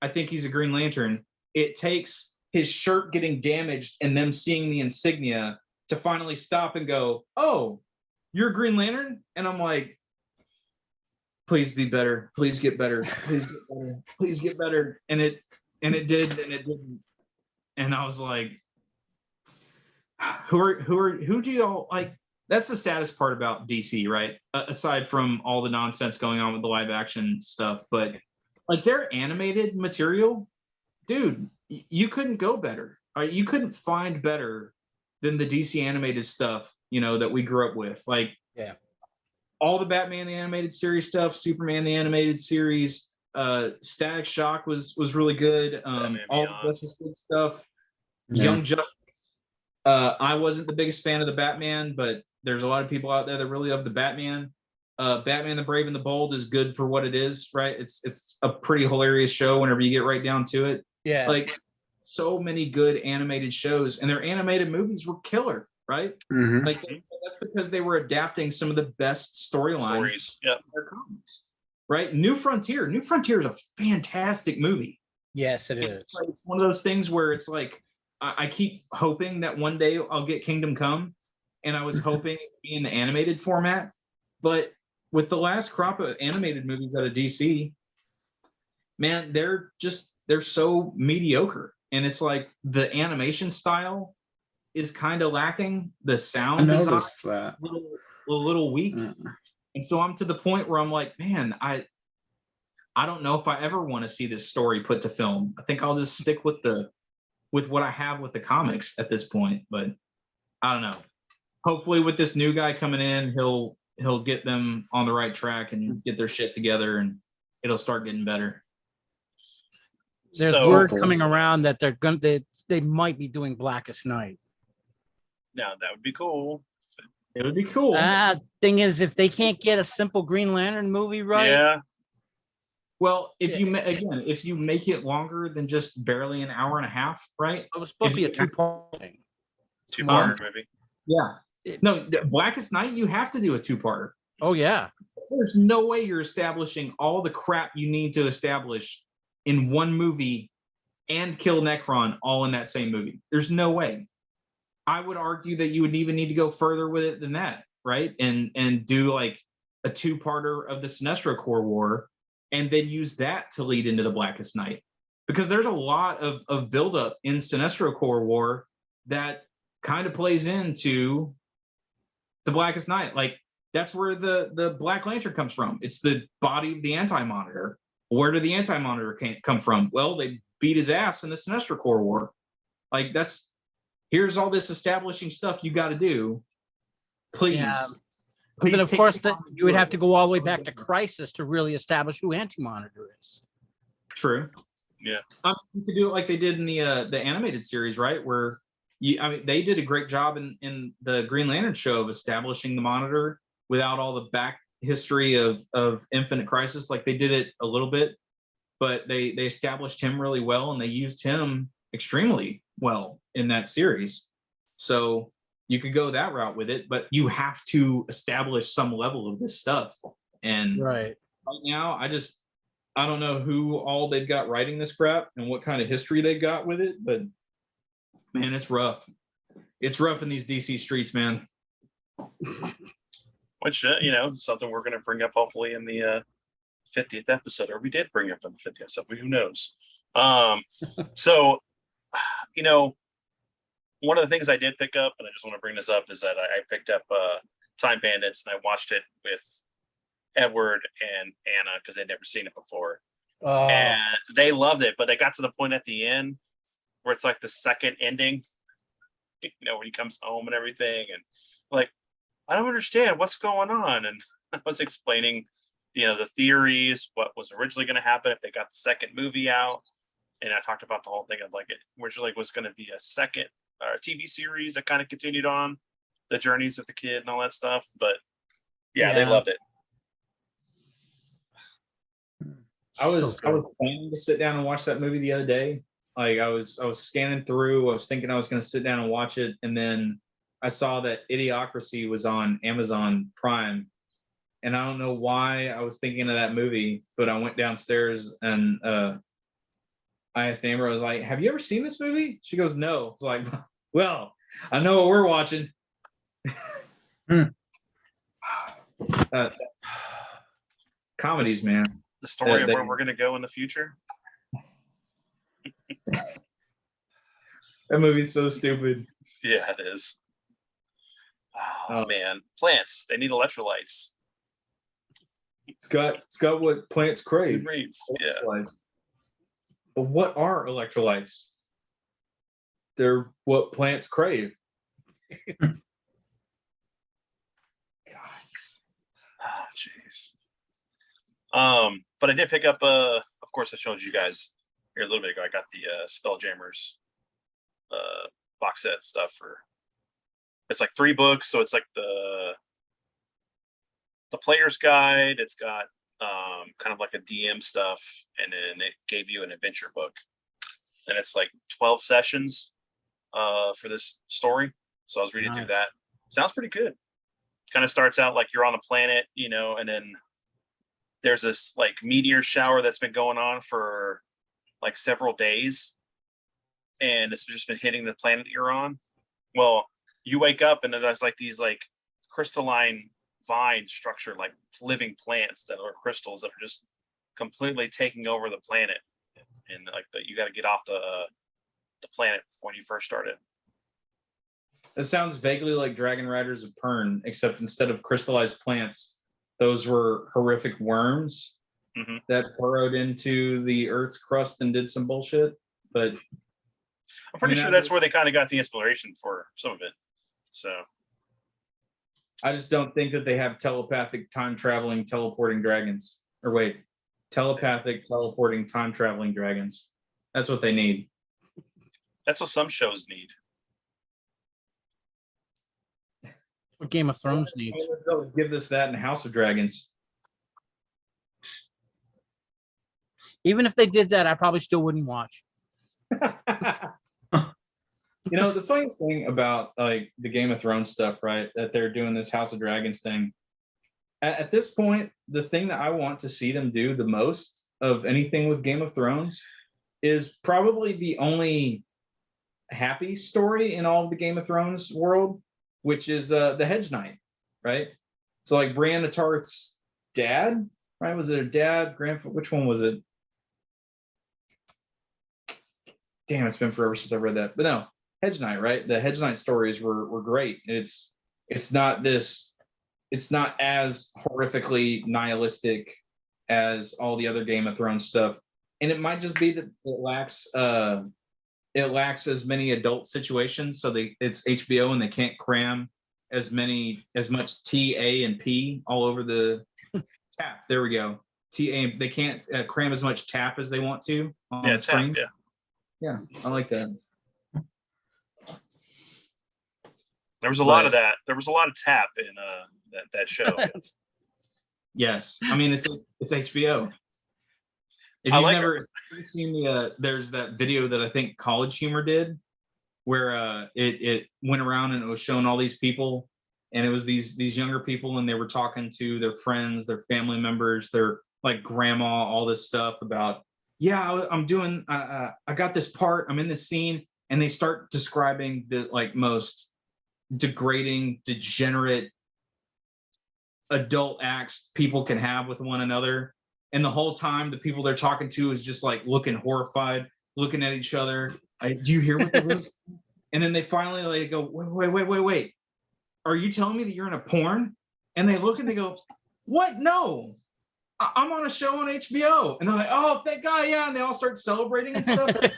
Speaker 4: I think he's a Green Lantern. It takes his shirt getting damaged and them seeing the insignia to finally stop and go, oh, you're a Green Lantern? And I'm like, please be better. Please get better. Please get better. Please get better. And it did, and it didn't. And I was like, who do y'all like? That's the saddest part about DC, right? Aside from all the nonsense going on with the live action stuff, but like their animated material, dude, you couldn't go better. You couldn't find better than the DC animated stuff, you know, that we grew up with. Like,
Speaker 2: yeah,
Speaker 4: all the Batman the animated series stuff, Superman the animated series, Static Shock was really good. All the Justice League stuff, Young Justice. I wasn't the biggest fan of the Batman, but there's a lot of people out there that really love the Batman. Batman the Brave and the Bold is good for what it is, right? It's a pretty hilarious show whenever you get right down to it.
Speaker 2: Yeah.
Speaker 4: Like so many good animated shows, and their animated movies were killer, right?
Speaker 3: Mm-hmm.
Speaker 4: Like that's because they were adapting some of the best storylines.
Speaker 1: Yep.
Speaker 4: Their comics, right? New Frontier is a fantastic movie.
Speaker 2: Yes, it is.
Speaker 4: It's one of those things where it's like I keep hoping that one day I'll get Kingdom Come, and I was hoping it'd be in the animated format, but with the last crop of animated movies out of DC, man, they're so mediocre. And it's like the animation style is kind of lacking. The sound design a little weak. And so I'm to the point where I'm like, man, I don't know if I ever want to see this story put to film. I think I'll just stick with what I have with the comics at this point. But I don't know. Hopefully with this new guy coming in, he'll get them on the right track and get their shit together, and it'll start getting better.
Speaker 2: There's word coming around that they might be doing Blackest Night.
Speaker 1: Now that would be cool.
Speaker 4: It would be cool.
Speaker 2: Thing is, if they can't get a simple Green Lantern movie right,
Speaker 1: yeah.
Speaker 4: Well, if you make it longer than just barely an hour and a half, right?
Speaker 2: It was supposed to be a two-part thing.
Speaker 1: Two-parter movie.
Speaker 4: Yeah. No, Blackest Night, you have to do a two-parter.
Speaker 2: Oh yeah.
Speaker 4: There's no way you're establishing all the crap you need to establish in one movie and kill Necron all in that same movie. There's no way. I would argue that you would even need to go further with it than that, right? And do like a two-parter of the Sinestro Corps War, and then use that to lead into the Blackest Night. Because there's a lot of buildup in Sinestro Corps War that kind of plays into the Blackest Night. Like that's where the Black Lantern comes from. It's the body of the Anti-Monitor. Where did the Anti-Monitor come from? Well, they beat his ass in the Sinestro Corps War. Like here's all this establishing stuff you got to do. Please. Yeah.
Speaker 2: But of course, you would have to go all the way back to Crisis to really establish who Anti-Monitor is.
Speaker 4: True.
Speaker 1: Yeah.
Speaker 4: You could do it like they did in the animated series, right? Where they did a great job in the Green Lantern show of establishing the Monitor without all the back history of Infinite Crisis. Like they did it a little bit, but they established him really well, and they used him extremely well in that series. So you could go that route with it, but you have to establish some level of this stuff. And right now, I don't know who all they've got writing this crap and what kind of history they've got with it, but man, it's rough. It's rough in these DC streets, man.
Speaker 1: Which, something we're going to bring up hopefully in the 50th episode, or we did bring up in the 50th episode, who knows? So, one of the things I did pick up, and I just want to bring this up, is that I picked up Time Bandits, and I watched it with Edward and Anna because they'd never seen it before. And they loved it, but they got to the point at the end where it's like the second ending, when he comes home and everything, and like, I don't understand what's going on. And I was explaining, the theories, what was originally going to happen if they got the second movie out. And I talked about the whole thing of like it originally was going to be a second TV series that kind of continued on the journeys of the kid and all that stuff. But yeah, they loved it.
Speaker 4: I was planning to sit down and watch that movie the other day. Like I was scanning through. I was thinking I was going to sit down and watch it, and then I saw that Idiocracy was on Amazon Prime, and I don't know why I was thinking of that movie, but I went downstairs and I asked Amber. I was like, "Have you ever seen this movie?" She goes, "No." It's like, well, I know what we're watching. Comedies, man.
Speaker 1: The story of where we're going to go in the future.
Speaker 4: That movie's so stupid.
Speaker 1: Yeah, it is. Oh man, plants. They need electrolytes.
Speaker 4: It's got what plants crave.
Speaker 1: Yeah.
Speaker 4: But what are electrolytes? They're what plants crave. God.
Speaker 1: Oh, jeez. But I did pick up. Of course, I showed you guys here a little bit ago. I got the Spelljammers box set stuff for. It's like 3 books, so it's like the player's guide. It's got kind of like a DM stuff, and then it gave you an adventure book, and it's like 12 sessions for this story. So I was reading through that. Sounds pretty good. Kind of starts out like you're on a planet, and then there's this like meteor shower that's been going on for like several days, and it's just been hitting the planet you're on. Well, you wake up and then there's like these like crystalline vine structure, like living plants that are crystals that are just completely taking over the planet, and like that you got to get off the planet when you first started.
Speaker 4: It sounds vaguely like Dragon Riders of Pern, except instead of crystallized plants, those were horrific worms that burrowed into the Earth's crust and did some bullshit. But
Speaker 1: I'm pretty sure that's where they kind of got the inspiration for some of it. So
Speaker 4: I just don't think that they have telepathic time traveling teleporting dragons. Or wait, telepathic teleporting time traveling dragons. That's what they need.
Speaker 1: That's what some shows need.
Speaker 2: What Game of Thrones needs.
Speaker 4: Give this that in House of Dragons.
Speaker 2: Even if they did that, I probably still wouldn't watch.
Speaker 4: The funniest thing about like the Game of Thrones stuff, right? That they're doing this House of Dragons thing. At this point, the thing that I want to see them do the most of anything with Game of Thrones is probably the only happy story in all of the Game of Thrones world, which is the Hedge Knight, right? So like Brienne of Tarth's dad, right? Was it her dad, grandfather? Which one was it? Damn, it's been forever since I read that. But no, Hedge Knight, right? The Hedge Knight stories were great. It's not as horrifically nihilistic as all the other Game of Thrones stuff. And it might just be that it lacks as many adult situations. So it's HBO and they can't cram as much T, A, and P all over the tap. There we go. They can't cram as much tap as they want to on the screen.
Speaker 1: Tap,
Speaker 4: yeah, I like that.
Speaker 1: There was a lot of that. There was a lot of tap in that show.
Speaker 4: Yes, I mean it's HBO. If you've never seen there's that video that I think College Humor did, where it went around and it was showing all these people, and it was these younger people, and they were talking to their friends, their family members, their like grandma, all this stuff about, I'm doing, I got this part, I'm in this scene, and they start describing the like most degrading, degenerate adult acts people can have with one another. And the whole time, the people they're talking to is just like looking horrified, looking at each other. Do you hear what they were? And then they finally like go, wait. Are you telling me that you're in a porn? And they look and they go, what? No, I'm on a show on HBO. And they're like, oh, thank God, yeah. And they all start celebrating and stuff. Dude,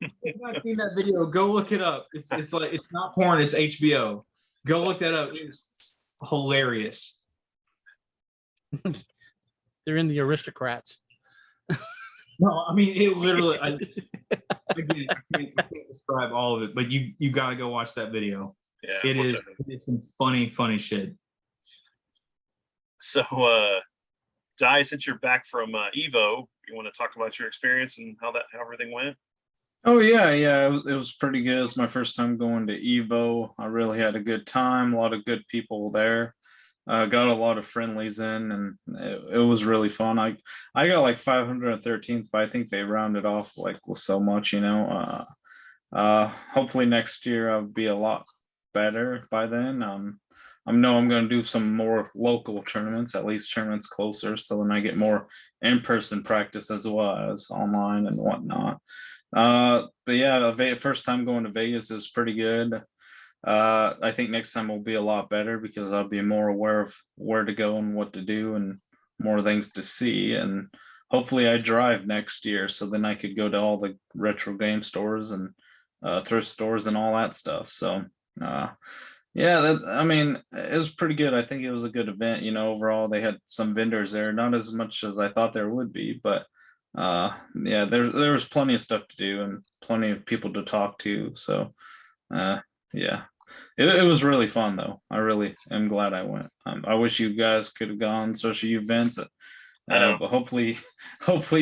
Speaker 4: if you've not seen that video, go look it up. It's like, it's not porn, it's HBO. Go look that up. It's hilarious.
Speaker 2: They're in the Aristocrats.
Speaker 4: No, I mean it literally. I can't describe all of it, but you got to go watch that video.
Speaker 1: Yeah,
Speaker 4: it's some funny shit.
Speaker 1: So Di, since you're back from Evo, you want to talk about your experience and how everything went?
Speaker 3: Oh yeah, it was pretty good. It was my first time going to Evo. I really had a good time. A lot of good people there. Got a lot of friendlies in, and it was really fun. I got like 513th, but I think they rounded off like with so much, hopefully next year I'll be a lot better by then. I know I'm going to do some more local tournaments, at least tournaments closer, so then I get more in-person practice as well as online and whatnot. But yeah, the first time going to Vegas is pretty good. I think next time will be a lot better because I'll be more aware of where to go and what to do and more things to see. And hopefully I drive next year, so then I could go to all the retro game stores and thrift stores and all that stuff. So yeah, I mean, it was pretty good. I think it was a good event. Overall they had some vendors there, not as much as I thought there would be, but yeah, there was plenty of stuff to do and plenty of people to talk to. So yeah, it was really fun though. I really am glad I went. I wish you guys could have gone, especially you, Vince. But hopefully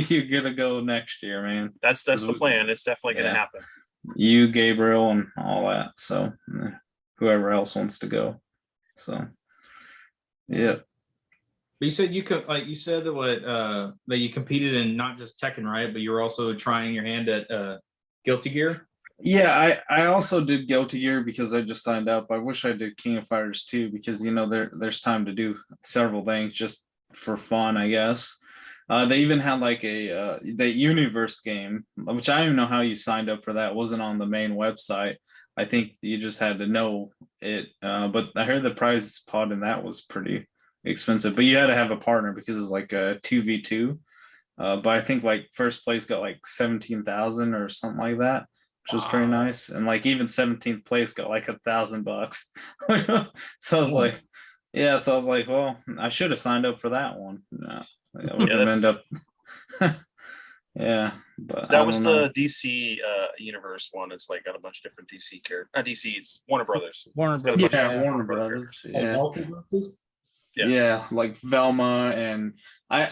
Speaker 3: you get to go next year, man.
Speaker 1: That's the plan. It's definitely going to happen.
Speaker 3: You, Gabriel, and all that. So whoever else wants to go. So yeah.
Speaker 4: You said that you competed in not just Tekken, right? But you were also trying your hand at Guilty Gear.
Speaker 3: Yeah, I also did Guilty Gear because I just signed up. I wish I did King of Fighters too, because there's time to do several things just for fun, I guess. They even had like the Universe game, which I don't even know how you signed up for that. It wasn't on the main website. I think you just had to know it. But I heard the prize pot in that was pretty expensive, but you had to have a partner because it's like a 2v2. But I think like first place got like 17,000 or something like that, which was pretty nice. And like even 17th place got like $1,000. So I was like, yeah. So I was like, well, I should have signed up for that one. I would have ended up. Yeah, but
Speaker 1: that was the DC Universe one. It's like got a bunch of different DC characters. Not DC, it's Warner Brothers.
Speaker 3: Warner Brothers. Yeah, like Velma and I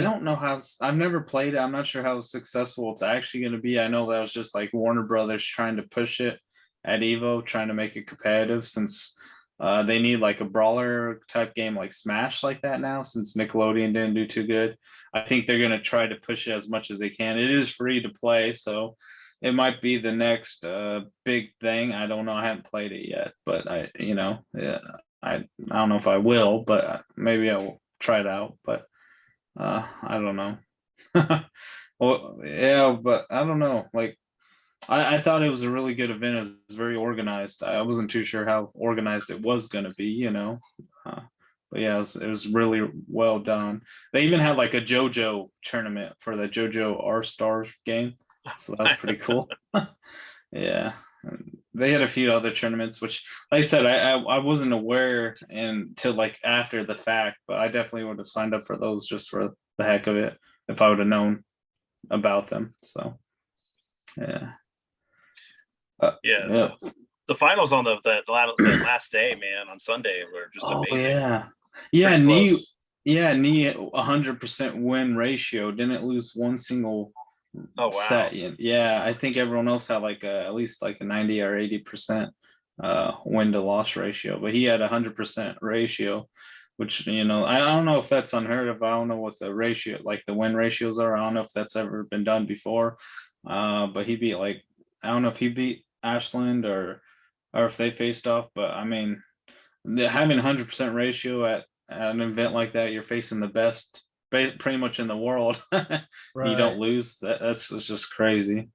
Speaker 3: don't know how. I've never played it. I'm not sure how successful it's actually going to be. I know that was just like Warner Brothers trying to push it at Evo, trying to make it competitive, since they need like a brawler type game like Smash like that now, since Nickelodeon didn't do too good. I think they're going to try to push it as much as they can. It is free to play, so it might be the next big thing. I don't know. I haven't played it yet, but yeah, I don't know if I will, but maybe I will try it out. But I don't know. Well, yeah, but I don't know. Like, I thought it was a really good event. It was very organized. I wasn't too sure how organized it was going to be, but yeah, it was really well done. They even had like a JoJo tournament for the JoJo R-Stars game, so that was pretty cool. Yeah, they had a few other tournaments, which, like I said, I wasn't aware until like after the fact, but I definitely would have signed up for those just for the heck of it if I would have known about them. So yeah.
Speaker 1: Yeah. The finals on the last day, man, on Sunday were just amazing.
Speaker 3: Yeah, Knee 100% win ratio, didn't lose one single set. Yeah, I think everyone else had like at least like a 90 or 80% win to loss ratio, but he had 100% ratio, which I don't know if that's unheard of. I don't know what the ratio, like the win ratios are. I don't know if that's ever been done before. But he beat I don't know if he beat Ashland or if they faced off, but I mean, having 100% ratio at an event like that, you're facing the best pretty much in the world. Right. You don't lose. That's just crazy.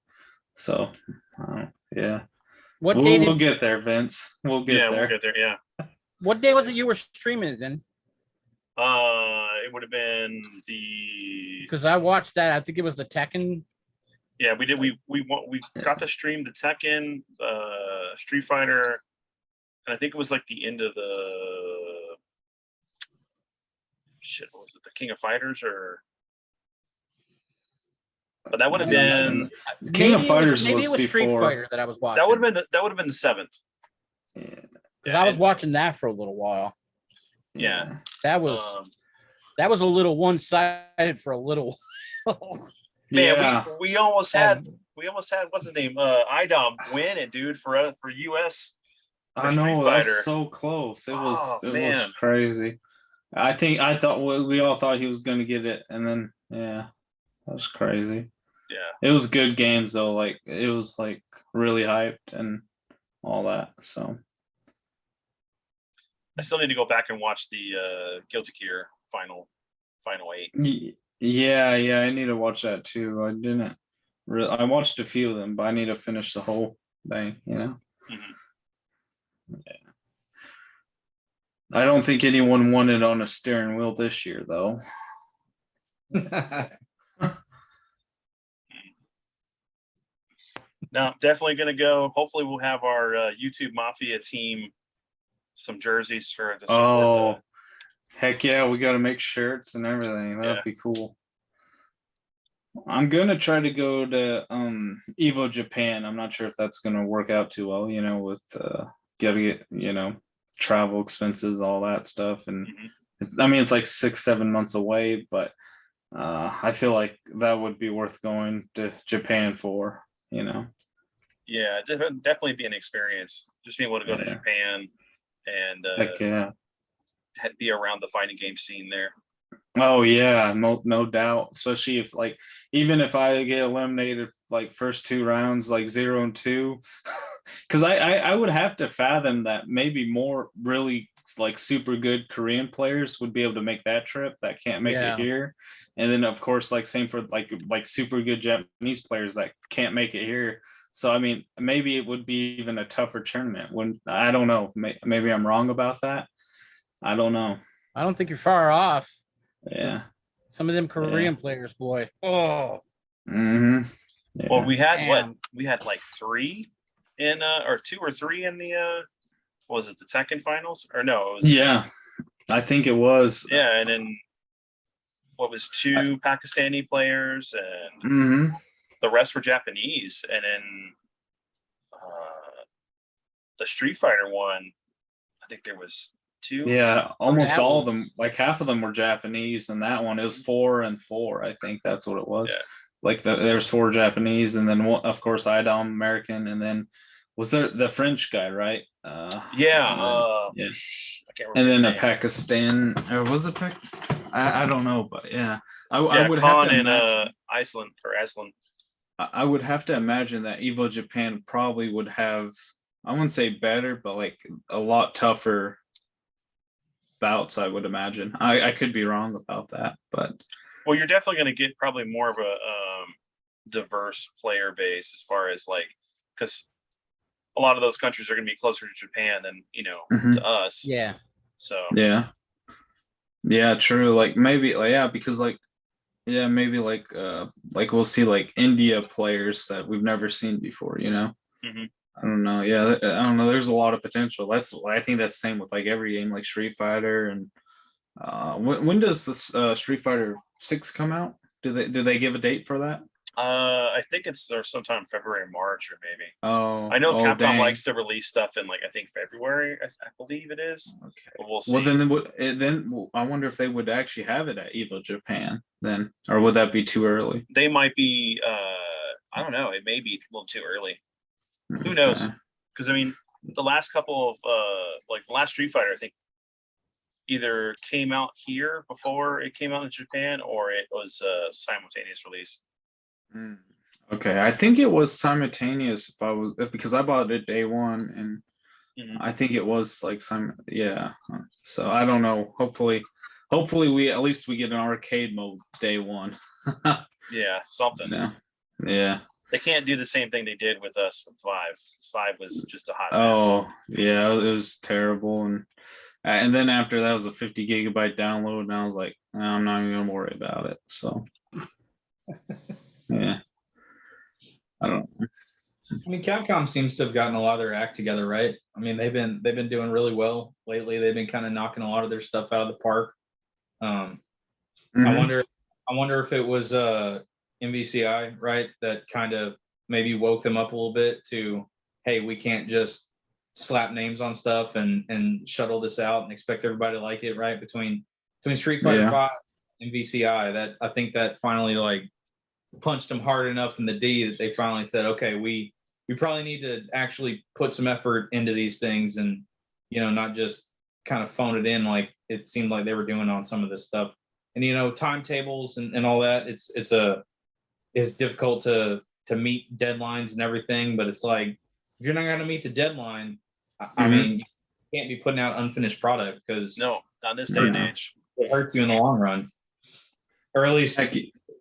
Speaker 3: So yeah, we'll get there, Vince. We'll get there.
Speaker 1: Yeah.
Speaker 2: What day was it you were streaming it then?
Speaker 1: It would have been
Speaker 2: because I watched that. I think it was the Tekken.
Speaker 1: Yeah, we did. We got to stream the Tekken, Street Fighter, and I think it was like the end of the what was it? The King of Fighters, or but that would have been
Speaker 3: King of Fighters.
Speaker 2: Maybe it was Street Fighter that I was watching.
Speaker 1: That would have been the 7th.
Speaker 2: Because I was watching that for a little while.
Speaker 1: Yeah,
Speaker 2: that was. That was a little one-sided for a little.
Speaker 1: Man,
Speaker 3: Yeah.
Speaker 1: we almost had what's his name? IDOM win it, dude, for US.
Speaker 3: I know, that was so close. It was crazy. I thought we all thought he was gonna get it, and then that was crazy.
Speaker 1: Yeah.
Speaker 3: It was good games though. Like it was like really hyped and all that. So
Speaker 1: I still need to go back and watch the Guilty Gear final 8.
Speaker 3: Yeah, I need to watch that too. I watched a few of them, but I need to finish the whole thing,
Speaker 1: Mm-hmm.
Speaker 3: Yeah. I don't think anyone won it on a steering wheel this year though.
Speaker 1: No, definitely going to go. Hopefully we'll have our YouTube Mafia team some jerseys for the support.
Speaker 3: Heck yeah, we got to make shirts and everything. That'd be cool. I'm going to try to go to Evo Japan. I'm not sure if that's going to work out too well, with getting it, travel expenses, all that stuff. And it's like 6-7 months away, but I feel like that would be worth going to Japan for,
Speaker 1: Yeah, definitely be an experience. Just being able to go to Japan and be around the fighting game scene there.
Speaker 3: Oh yeah, no doubt. Especially if even if I get eliminated first 2 rounds 0-2, because I would have to fathom that maybe more really super good Korean players would be able to make that trip that can't make it here, and then of course same for super good Japanese players that can't make it here. So I mean, maybe it would be even a tougher tournament. I don't know. Maybe I'm wrong about that. I don't know.
Speaker 2: I don't think you're far off.
Speaker 3: Yeah.
Speaker 2: Some of them Korean players, boy. Oh.
Speaker 3: Mm-hmm.
Speaker 1: Yeah. Well, we had 3 in or 2 or 3 in the was it the Tekken finals? Or no, it was
Speaker 3: I think it was.
Speaker 1: Yeah, and then what was 2 Pakistani players and the rest were Japanese, and then the Street Fighter one, I think there was 2.
Speaker 3: Yeah, almost all of them, half of them were Japanese, and that one it was 4 and 4. I think that's what it was. Yeah. There's 4 Japanese, and then one, of course, IDOM American, and then was there the French guy, right?
Speaker 1: I can't remember.
Speaker 3: And then a Pakistan, or was it I don't know, but I would
Speaker 1: Colin and Iceland or Iceland.
Speaker 3: I would have to imagine that Evo Japan probably would have, I wouldn't say better, but a lot tougher bouts, I would imagine. I could be wrong about that, but
Speaker 1: well, you're definitely going to get probably more of a diverse player base as far as because a lot of those countries are going to be closer to Japan than to us.
Speaker 2: Yeah.
Speaker 1: So
Speaker 3: yeah, true. Maybe because maybe we'll see India players that we've never seen before. I don't know. Yeah, I don't know. There's a lot of potential. I think that's the same with every game, like Street Fighter. And when does this Street Fighter 6 come out? Do they give a date for that?
Speaker 1: I think it's sometime February, March, or maybe.
Speaker 3: Oh,
Speaker 1: I know Capcom likes to release stuff in I think February. I believe it is.
Speaker 3: Okay.
Speaker 1: But we'll see.
Speaker 3: Well, then I wonder if they would actually have it at Evo Japan then, or would that be too early?
Speaker 1: They might be. I don't know. It may be a little too early. Who knows? Because I mean, the last couple of the last Street Fighter, I think, either came out here before it came out in Japan, or it was a simultaneous release.
Speaker 3: Okay, I think it was simultaneous. Because I bought it day one, and I think it was So I don't know. Hopefully we at least we get an arcade mode day one.
Speaker 1: Yeah, something.
Speaker 3: Yeah.
Speaker 1: They can't do the same thing they did with us with 5. 5 was just a hot mess.
Speaker 3: Oh, yeah, it was terrible. And then after that was a 50 gigabyte download, and I was like, I'm not even gonna worry about it. So yeah. I don't know.
Speaker 4: I mean, Capcom seems to have gotten a lot of their act together, right? I mean, they've been doing really well lately. They've been kind of knocking a lot of their stuff out of the park. I wonder if it was MVCI, right, that kind of maybe woke them up a little bit to, hey, we can't just slap names on stuff and shuttle this out and expect everybody to like it, right? Between between Street Fighter 5 and VCI. That I think that finally like punched them hard enough in the D that they finally said, okay, we probably need to actually put some effort into these things and, you know, not just kind of phone it in like it seemed like they were doing on some of this stuff. And, you know, timetables and all that, it's difficult to meet deadlines and everything, but it's like, if you're not going to meet the deadline, I mean, you can't be putting out unfinished product because
Speaker 1: no, not this day and age.
Speaker 4: It hurts you in the long run. Or at least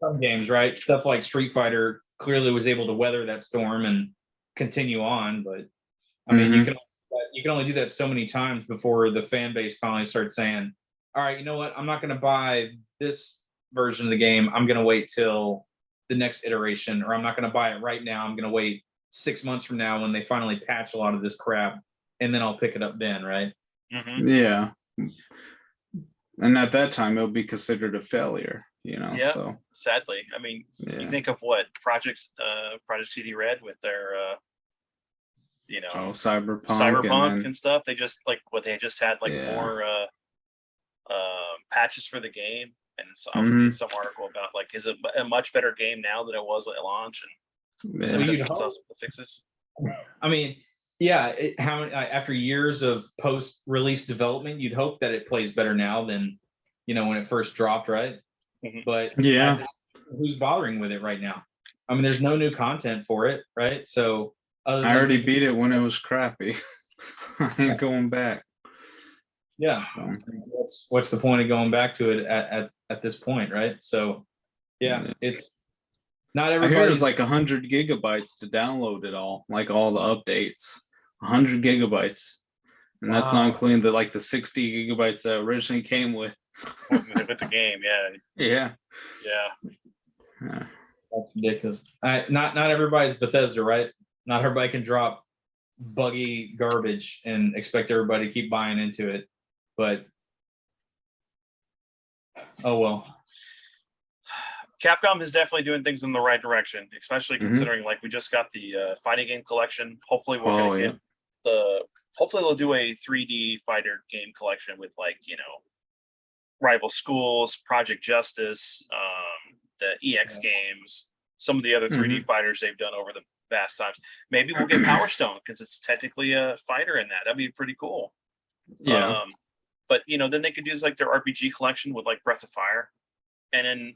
Speaker 4: some games, right? Stuff like Street Fighter clearly was able to weather that storm and continue on. But I mean, you can only do that so many times before the fan base finally starts saying, all right, you know what? I'm not going to buy this version of the game. I'm going to wait till the next iteration, or I'm not going to buy it right now. I'm going to wait 6 months from now when they finally patch a lot of this crap, and then I'll pick it up then, right?
Speaker 3: Yeah. And at that time, it'll be considered a failure, you know.
Speaker 1: Yeah,
Speaker 3: so
Speaker 1: sadly. I mean, you think of what Project CD Red with their you know, Cyberpunk and stuff. They just they just had more patches for the game, and so I was reading some article about like, is it a much better game now than it was at launch, and so the fixes.
Speaker 4: I mean, yeah, after years of post-release development, you'd hope that it plays better now than, you know, when it first dropped, right? But who's bothering with it right now? I mean, there's no new content for it, right? So
Speaker 3: I already beat it when it was crappy. I ain't going back.
Speaker 4: Yeah, what's the point of going back to it at this point, right? So it's not everybody.
Speaker 3: I hear it's like 100 gigabytes to download it all, like all the updates. 100 gigabytes, and that's not including the 60 gigabytes that originally came with
Speaker 1: the game.
Speaker 3: Yeah.
Speaker 4: That's ridiculous. Not everybody's Bethesda, right? Not everybody can drop buggy garbage and expect everybody to keep buying into it. But oh well.
Speaker 1: Capcom is definitely doing things in the right direction, especially considering like we just got the fighting game collection. Hopefully we're gonna get hopefully they'll do a 3D fighter game collection with, like, you know, Rival Schools, Project Justice, the EX games, some of the other 3D fighters they've done over the past times. Maybe we'll get Power Stone because it's technically a fighter in that. That'd be pretty cool.
Speaker 3: Yeah.
Speaker 1: But you know, then they could use like their RPG collection with like Breath of Fire, and then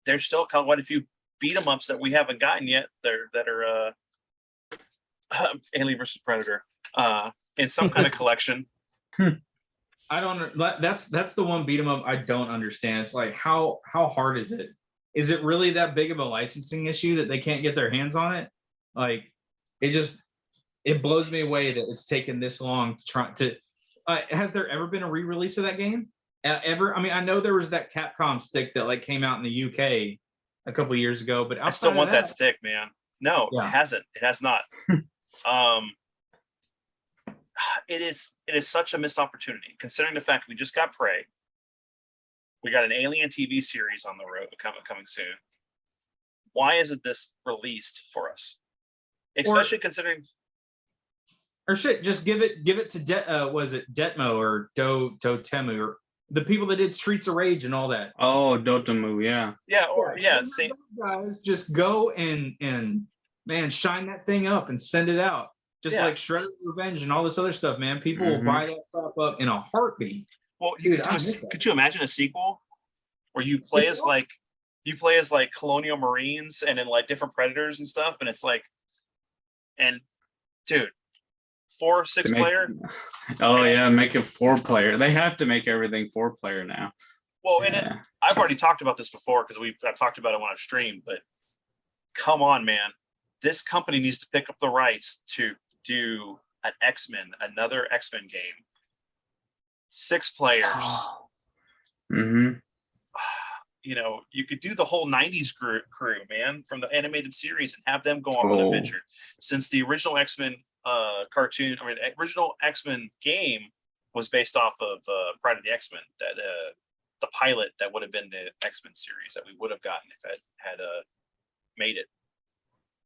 Speaker 1: there's still quite a few beat 'em ups that we haven't gotten yet. That are Alien versus Predator in some kind of collection.
Speaker 4: I don't. That's the one beat 'em up I don't understand. It's like how hard is it? Is it really that big of a licensing issue that they can't get their hands on it? Like, it blows me away that it's taken this long to try to. Has there ever been a re-release of that game? Ever? I mean, I know there was that Capcom stick that like came out in the UK a couple of years ago, but
Speaker 1: I still want that stick, man. No, it hasn't. It has not. It is such a missed opportunity, considering the fact we just got Prey. We got an Alien TV series on the road coming soon. Why isn't this released for us? Especially considering.
Speaker 4: Or shit, just give it to was it Detmo or Dotemu or the people that did Streets of Rage and all that.
Speaker 3: Oh, Dotemu,
Speaker 4: same guys. Just go and man, shine that thing up and send it out. Just like Shredder's Revenge and all this other stuff, man. People will buy that crap up in a heartbeat.
Speaker 1: Well, could you imagine a sequel where you play as like colonial Marines and then like different predators and stuff, and it's like, and dude, 4-6 player.
Speaker 3: Oh yeah, make it 4-player. They have to make everything 4-player now.
Speaker 1: Well, and I've already talked about this before because I've talked about it when I've streamed. But come on, man, this company needs to pick up the rights to do another X-Men game. 6 players. You know, you could do the whole 90s crew, man, from the animated series and have them go on an adventure. Since the original X-Men original X-Men game was based off of Pride of the X-Men, that the pilot that would have been the X-Men series that we would have gotten if it had made it.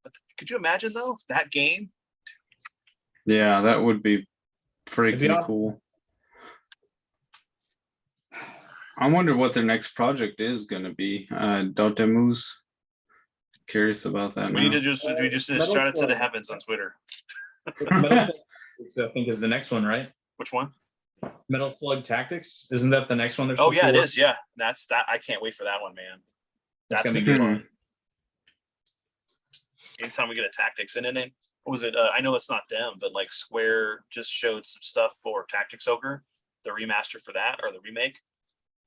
Speaker 1: But could you imagine though that game?
Speaker 3: Yeah, that would be freaking cool. I wonder what their next project is going to be. Dotemu's. Curious about that.
Speaker 1: We need to just shout it to the heavens on Twitter.
Speaker 4: Metal Slug Tactics, I think, is the next one, right?
Speaker 1: Which one?
Speaker 4: Metal Slug Tactics. Isn't that the next one?
Speaker 1: Oh yeah, it is. Yeah, that's that. I can't wait for that one, man. That's gonna be fun. Anytime we get a Tactics, and then what was it? I know it's not them, but like Square just showed some stuff for Tactics Ogre, the remaster for that or the remake.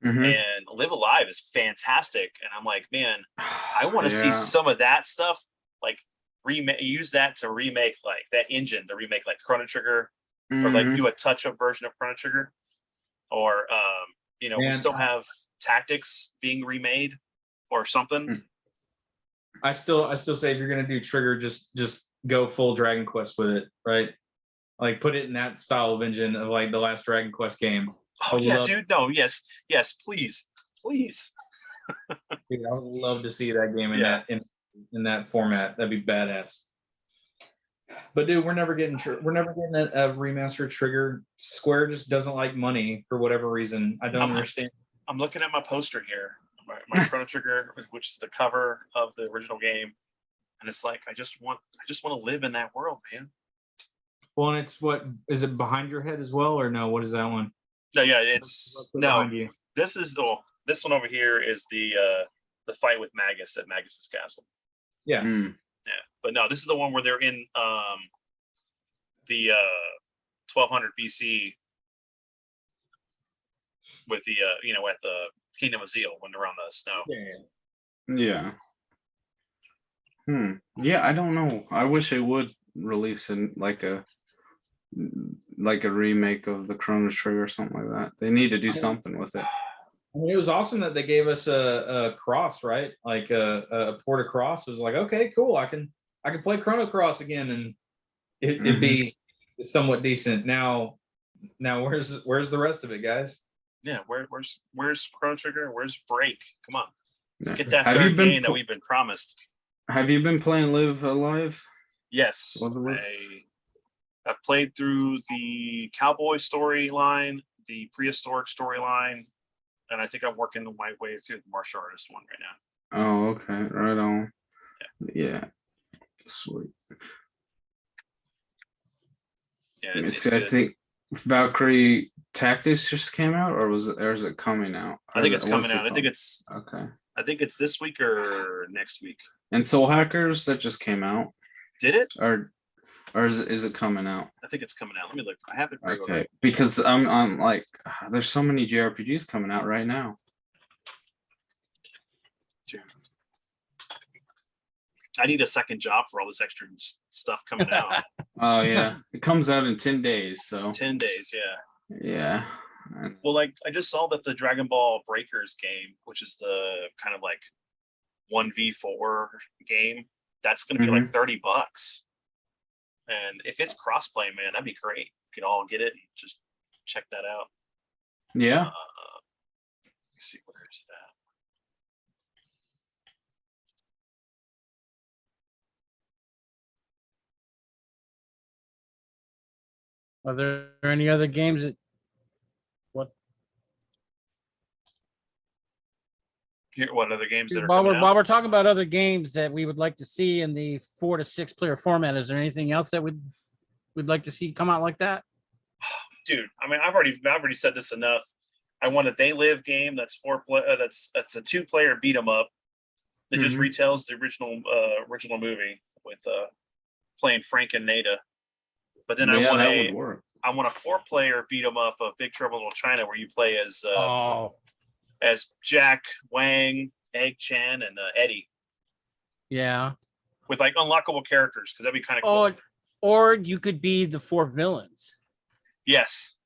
Speaker 1: And Live Alive is fantastic, and I'm like, man, I want to see some of that stuff. Like use that to remake like that engine to remake like Chrono Trigger, or like do a touch-up version of Chrono Trigger, or we still have Tactics being remade or something.
Speaker 4: I still say if you're gonna do Trigger, just go full Dragon Quest with it, right? Like put it in that style of engine of like the last Dragon Quest game.
Speaker 1: Oh yeah, dude. No, yes, please.
Speaker 4: Dude, I would love to see that game in that format. That'd be badass. But dude, we're never getting a remastered Trigger. Square just doesn't like money for whatever reason. I don't understand.
Speaker 1: I'm looking at my poster here, my Chrono Trigger, which is the cover of the original game, and it's like I just want to live in that world, man.
Speaker 4: Well, and it's what is it behind your head as well, or no? What is that one?
Speaker 1: No, yeah, it's no. This one over here is the fight with Magus at Magus's castle.
Speaker 4: Yeah.
Speaker 1: Yeah, but no, this is the one where they're in the 1200 BC with the at the Kingdom of Zeal when they're on the snow.
Speaker 3: Yeah. Yeah, I don't know. I wish they would release like a remake of the Chrono Trigger or something like that. They need to do something with it.
Speaker 4: I mean, it was awesome that they gave us a cross, right? Like a port across. It was like, okay, cool. I can play Chrono Cross again, and it'd be somewhat decent. Now, where's the rest of it, guys?
Speaker 1: Yeah, where's Chrono Trigger? Where's Break? Come on, let's get that third game that we've been promised.
Speaker 3: Have you been playing Live Alive?
Speaker 1: Yes, I've played through the cowboy storyline, the prehistoric storyline, and I think I'm working my way through the martial artist one right now.
Speaker 3: Oh, okay, right on. Yeah. Sweet.
Speaker 1: Yeah,
Speaker 3: I think Valkyrie Tactics just came out, or is it coming out?
Speaker 1: I think it's coming out. I think it's
Speaker 3: okay.
Speaker 1: I think it's this week or next week.
Speaker 3: And Soul Hackers that just came out.
Speaker 1: Did it?
Speaker 3: Or is it coming out?
Speaker 1: I think it's coming out. Let me look. I have it.
Speaker 3: Okay, because I'm like, there's so many JRPGs coming out right now.
Speaker 1: Dude. I need a second job for all this extra stuff coming out.
Speaker 3: Oh yeah, it comes out in 10 days. So
Speaker 1: 10 days, yeah.
Speaker 3: Yeah.
Speaker 1: Well, like I just saw that the Dragon Ball Breakers game, which is the kind of like 1v4 game, that's going to be like $30. And if it's crossplay, man, that'd be great. We could all get it and just check that out.
Speaker 3: Yeah.
Speaker 1: Let's see, where is it at?
Speaker 2: Are there any other games that
Speaker 1: What other games that are
Speaker 2: while we're talking about other games that we would like to see in the 4 to 6 player format, is there anything else that we'd like to see come out like that?
Speaker 1: Dude, I mean, I've already said this enough. I want a They Live game that's that's a 2-player beat 'em up that just retells the original movie with playing Frank and Nada. But then I want a 4-player beat 'em up of Big Trouble in Little China where you play as Jack, Wang, Egg Chan, and Eddie.
Speaker 2: Yeah.
Speaker 1: With like unlockable characters, because that'd be kind of cool.
Speaker 2: Or you could be the 4 villains.
Speaker 1: Yes.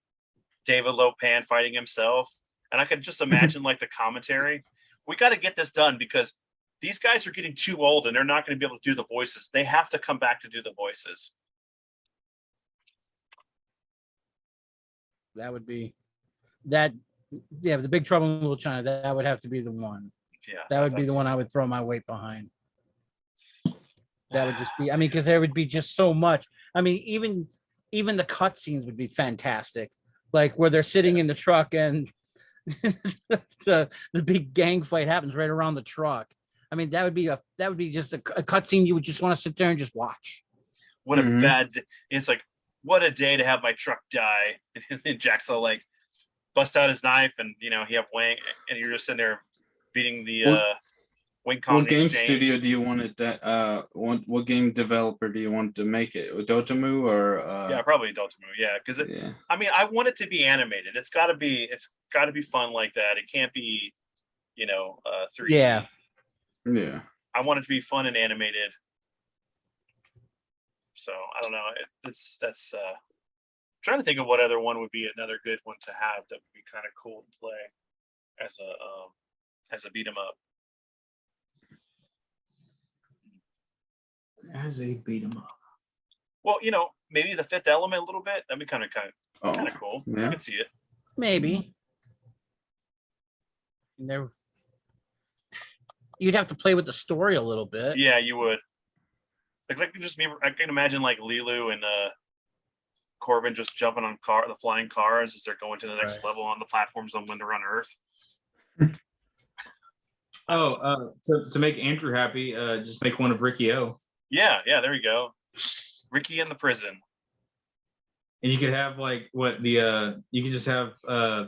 Speaker 1: David Lopan fighting himself. And I could just imagine like the commentary. We got to get this done because these guys are getting too old and they're not going to be able to do the voices. They have to come back to do the voices.
Speaker 2: That would be that. Yeah, the Big Trouble in Little China. That would have to be the one.
Speaker 1: Yeah,
Speaker 2: that would be the one I would throw my weight behind. That would just be. I mean, because there would be just so much. I mean, even the cutscenes would be fantastic. Like where they're sitting in the truck and the big gang fight happens right around the truck. I mean, that would be just a cutscene you would just want to sit there and just watch.
Speaker 1: What a bad. It's like, what a day to have my truck die. And then Jack's all like, bust out his knife, and you have Wang, and you're just sitting there beating the Wing Kong.
Speaker 3: What game studio do you want it? What game developer do you want to make it? Dotemu or?
Speaker 1: Yeah, probably Dotemu. Yeah, because I mean, I want it to be animated. It's got to be fun like that. It can't be, 3D.
Speaker 2: Yeah.
Speaker 3: Yeah.
Speaker 1: I want it to be fun and animated. So I don't know. That's trying to think of what other one would be another good one to have that would be kind of cool to play as a beat 'em up.
Speaker 4: As a beat 'em up.
Speaker 1: Well, maybe the Fifth Element a little bit. That'd be kind of cool.
Speaker 3: Yeah.
Speaker 1: I can see it.
Speaker 2: Maybe. You'd have to play with the story a little bit.
Speaker 1: Yeah, you would. Like I can imagine like Lilu and Corbin just jumping on the flying cars as they're going to the next level on the platforms on when they're on Earth.
Speaker 4: To make Andrew happy, just make one of Ricky O.
Speaker 1: Yeah, there you go. Ricky in the prison.
Speaker 4: And you could have you could just have a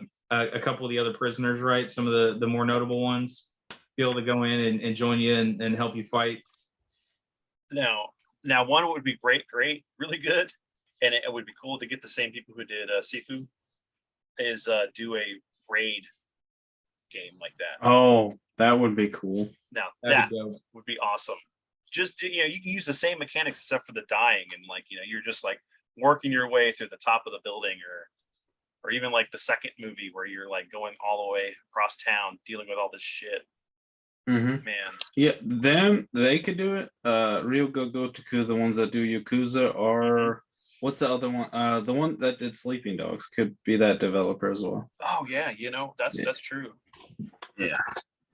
Speaker 4: couple of the other prisoners, right? Some of the more notable ones be able to go in and join you and help you fight.
Speaker 1: Now one would be great, really good, and it would be cool to get the same people who did Sifu is do a raid game like that.
Speaker 3: Oh, that would be cool.
Speaker 1: Now that would be awesome. Just you can use the same mechanics except for the dying, and you're just like working your way through the top of the building, or even like the second movie where you're like going all the way across town dealing with all this shit.
Speaker 3: Man. Yeah, they could do it. Ryoga Gotoku, the ones that do Yakuza, or what's the other one? The one that did Sleeping Dogs could be that developer as well.
Speaker 1: Oh yeah, that's true.
Speaker 3: Yeah.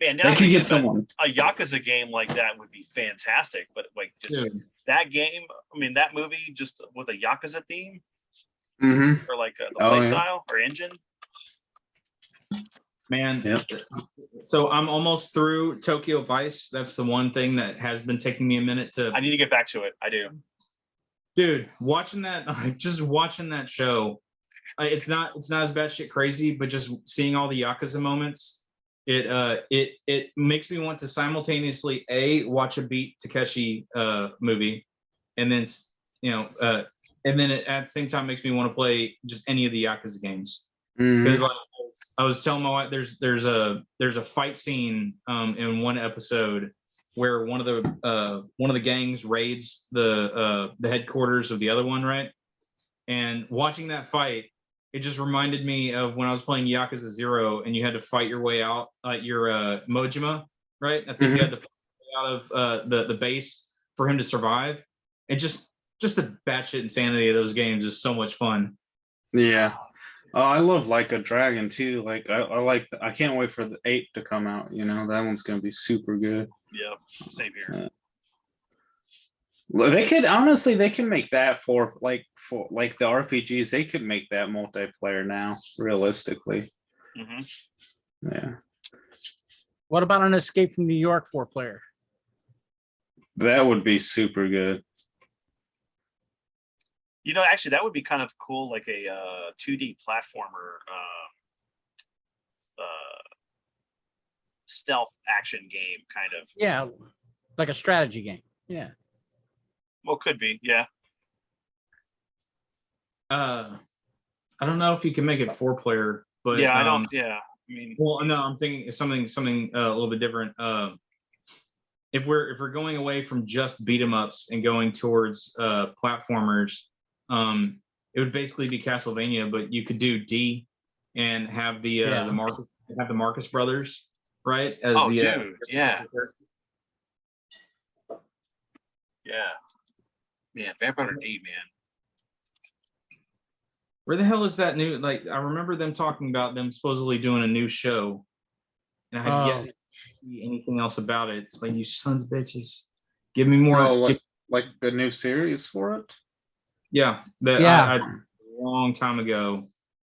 Speaker 1: Man,
Speaker 3: they could get someone.
Speaker 1: A Yakuza game like that would be fantastic, but like just that game, I mean that movie just with a Yakuza theme, or like the play style or engine.
Speaker 4: Man, so I'm almost through Tokyo Vice. That's the one thing that has been taking me a minute to.
Speaker 1: I need to get back to it. I do,
Speaker 4: dude. Watching that show, it's not as batshit crazy, but just seeing all the Yakuza moments, it makes me want to simultaneously watch a Beat Takeshi movie, and then and then it, at the same time makes me want to play just any of the Yakuza games. Because like I was telling my wife, there's a fight scene in one episode where one of the gangs raids the headquarters of the other one, right? And watching that fight, it just reminded me of when I was playing Yakuza 0 and you had to fight your way out at your Mojima, right? I think you had to fight your way out of the base for him to survive. And just the batshit insanity of those games is so much fun.
Speaker 3: Yeah. I love Like a Dragon too. Like I can't wait for the 8 to come out. That one's gonna be super good.
Speaker 1: Yeah, same here.
Speaker 3: They can make that for the RPGs. They could make that multiplayer now, realistically. Yeah.
Speaker 2: What about an Escape from New York 4-player?
Speaker 3: That would be super good.
Speaker 1: Actually, that would be kind of cool, like a 2D platformer stealth action game, kind of.
Speaker 2: Yeah, like a strategy game. Yeah.
Speaker 1: Well, could be, yeah.
Speaker 4: I don't know if you can make it 4-player, but
Speaker 1: yeah, I don't. Yeah, I mean,
Speaker 4: well, no, I'm thinking something a little bit different. If we're going away from just beat 'em ups and going towards platformers. It would basically be Castlevania, but you could do D and have the Marcus brothers, right? As
Speaker 1: yeah. Man, Vampire D, man.
Speaker 4: Where the hell is that new? Like, I remember them talking about them supposedly doing a new show, and I have yet to see anything else about it. It's like, you sons of bitches, give me more.
Speaker 3: Like the new series for it.
Speaker 4: Yeah, a long time ago,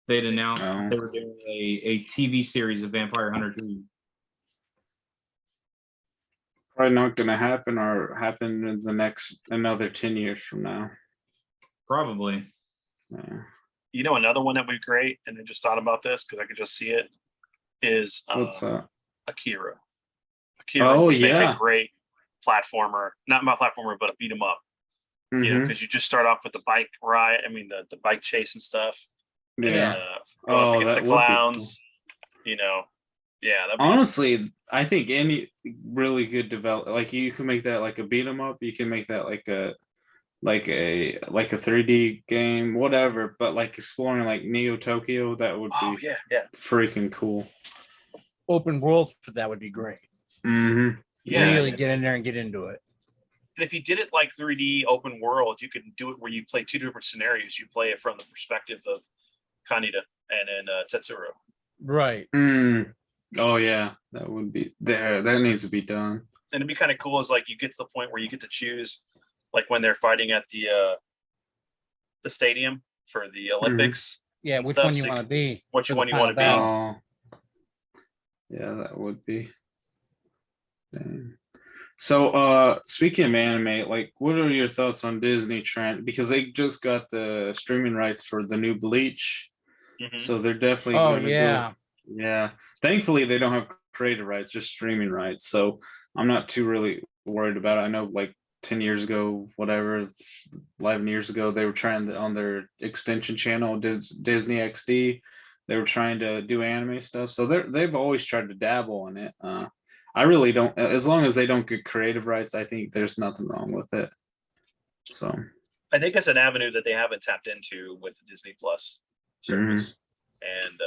Speaker 4: They'd announced that they were doing a TV series of Vampire Hunter 2.
Speaker 3: Probably not going to happen, or happen in the next another 10 years from now.
Speaker 4: Probably.
Speaker 3: Yeah.
Speaker 1: You know, another one that would be great, and I just thought about this because I could just see it, is
Speaker 3: What's that?
Speaker 1: Akira. Akira
Speaker 3: Oh,
Speaker 1: would make
Speaker 3: yeah.
Speaker 1: a great platformer, not my platformer, but a beat 'em up.
Speaker 3: Mm-hmm.
Speaker 1: You know, because you just start off with the bike ride. I mean, the bike chase and stuff.
Speaker 3: Yeah.
Speaker 1: And,
Speaker 3: Oh,
Speaker 1: against
Speaker 3: that
Speaker 1: the
Speaker 3: would be
Speaker 1: clowns. You know, yeah. That'd be,
Speaker 3: honestly, I think any really good like you can make that like a beat 'em up. You can make that like a 3D game, whatever. But like exploring like Neo Tokyo, that would be
Speaker 1: yeah,
Speaker 3: freaking cool.
Speaker 2: Open world for that would be great.
Speaker 3: Mm-hmm.
Speaker 1: Yeah.
Speaker 2: Really get in there and get into it.
Speaker 1: And if you did it like 3D open world, you could do it where you play two different scenarios. You play it from the perspective of Kaneda and then Tetsuro.
Speaker 2: Right.
Speaker 3: Oh yeah, that would be there. That needs to be done.
Speaker 1: And it'd be kind of cool is like you get to the point where you get to choose, like when they're fighting at the stadium for the Olympics.
Speaker 2: Yeah, which one you want to be?
Speaker 1: Which one you want to be?
Speaker 3: Oh, yeah, that would be. Dang. So, speaking of anime, like, what are your thoughts on Disney Trent? Because they just got the streaming rights for the new Bleach, so they're definitely going to go. Yeah, thankfully they don't have creative rights, just streaming rights. So I'm not too really worried about it. I know, like 10 years ago, whatever, 11 years ago, they were trying to, on their extension channel, Disney XD, they were trying to do anime stuff. So they've always tried to dabble in it. I really don't, as long as they don't get creative rights, I think there's nothing wrong with it. So
Speaker 1: I think it's an avenue that they haven't tapped into with the Disney Plus service. And,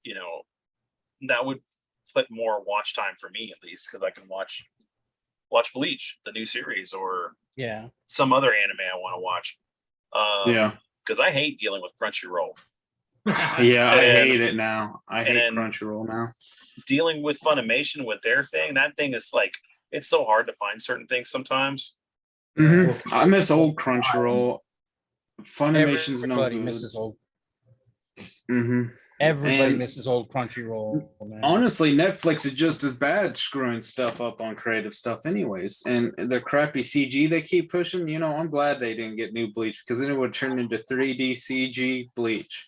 Speaker 1: you know, that would put more watch time for me, at least, because I can watch Bleach, the new series, or some other anime I want to watch. Because I hate dealing with Crunchyroll.
Speaker 3: Yeah, I hate it now. I hate Crunchyroll now.
Speaker 1: Dealing with Funimation with their thing, that thing is like, it's so hard to find certain things sometimes.
Speaker 3: I miss old Crunchyroll. Funimation's no good.
Speaker 2: Misses old. Everybody misses old Crunchyroll. Man.
Speaker 3: Honestly, Netflix is just as bad screwing stuff up on creative stuff anyways. And their crappy CG they keep pushing, you know, I'm glad they didn't get new Bleach because then it would turn into 3D CG Bleach.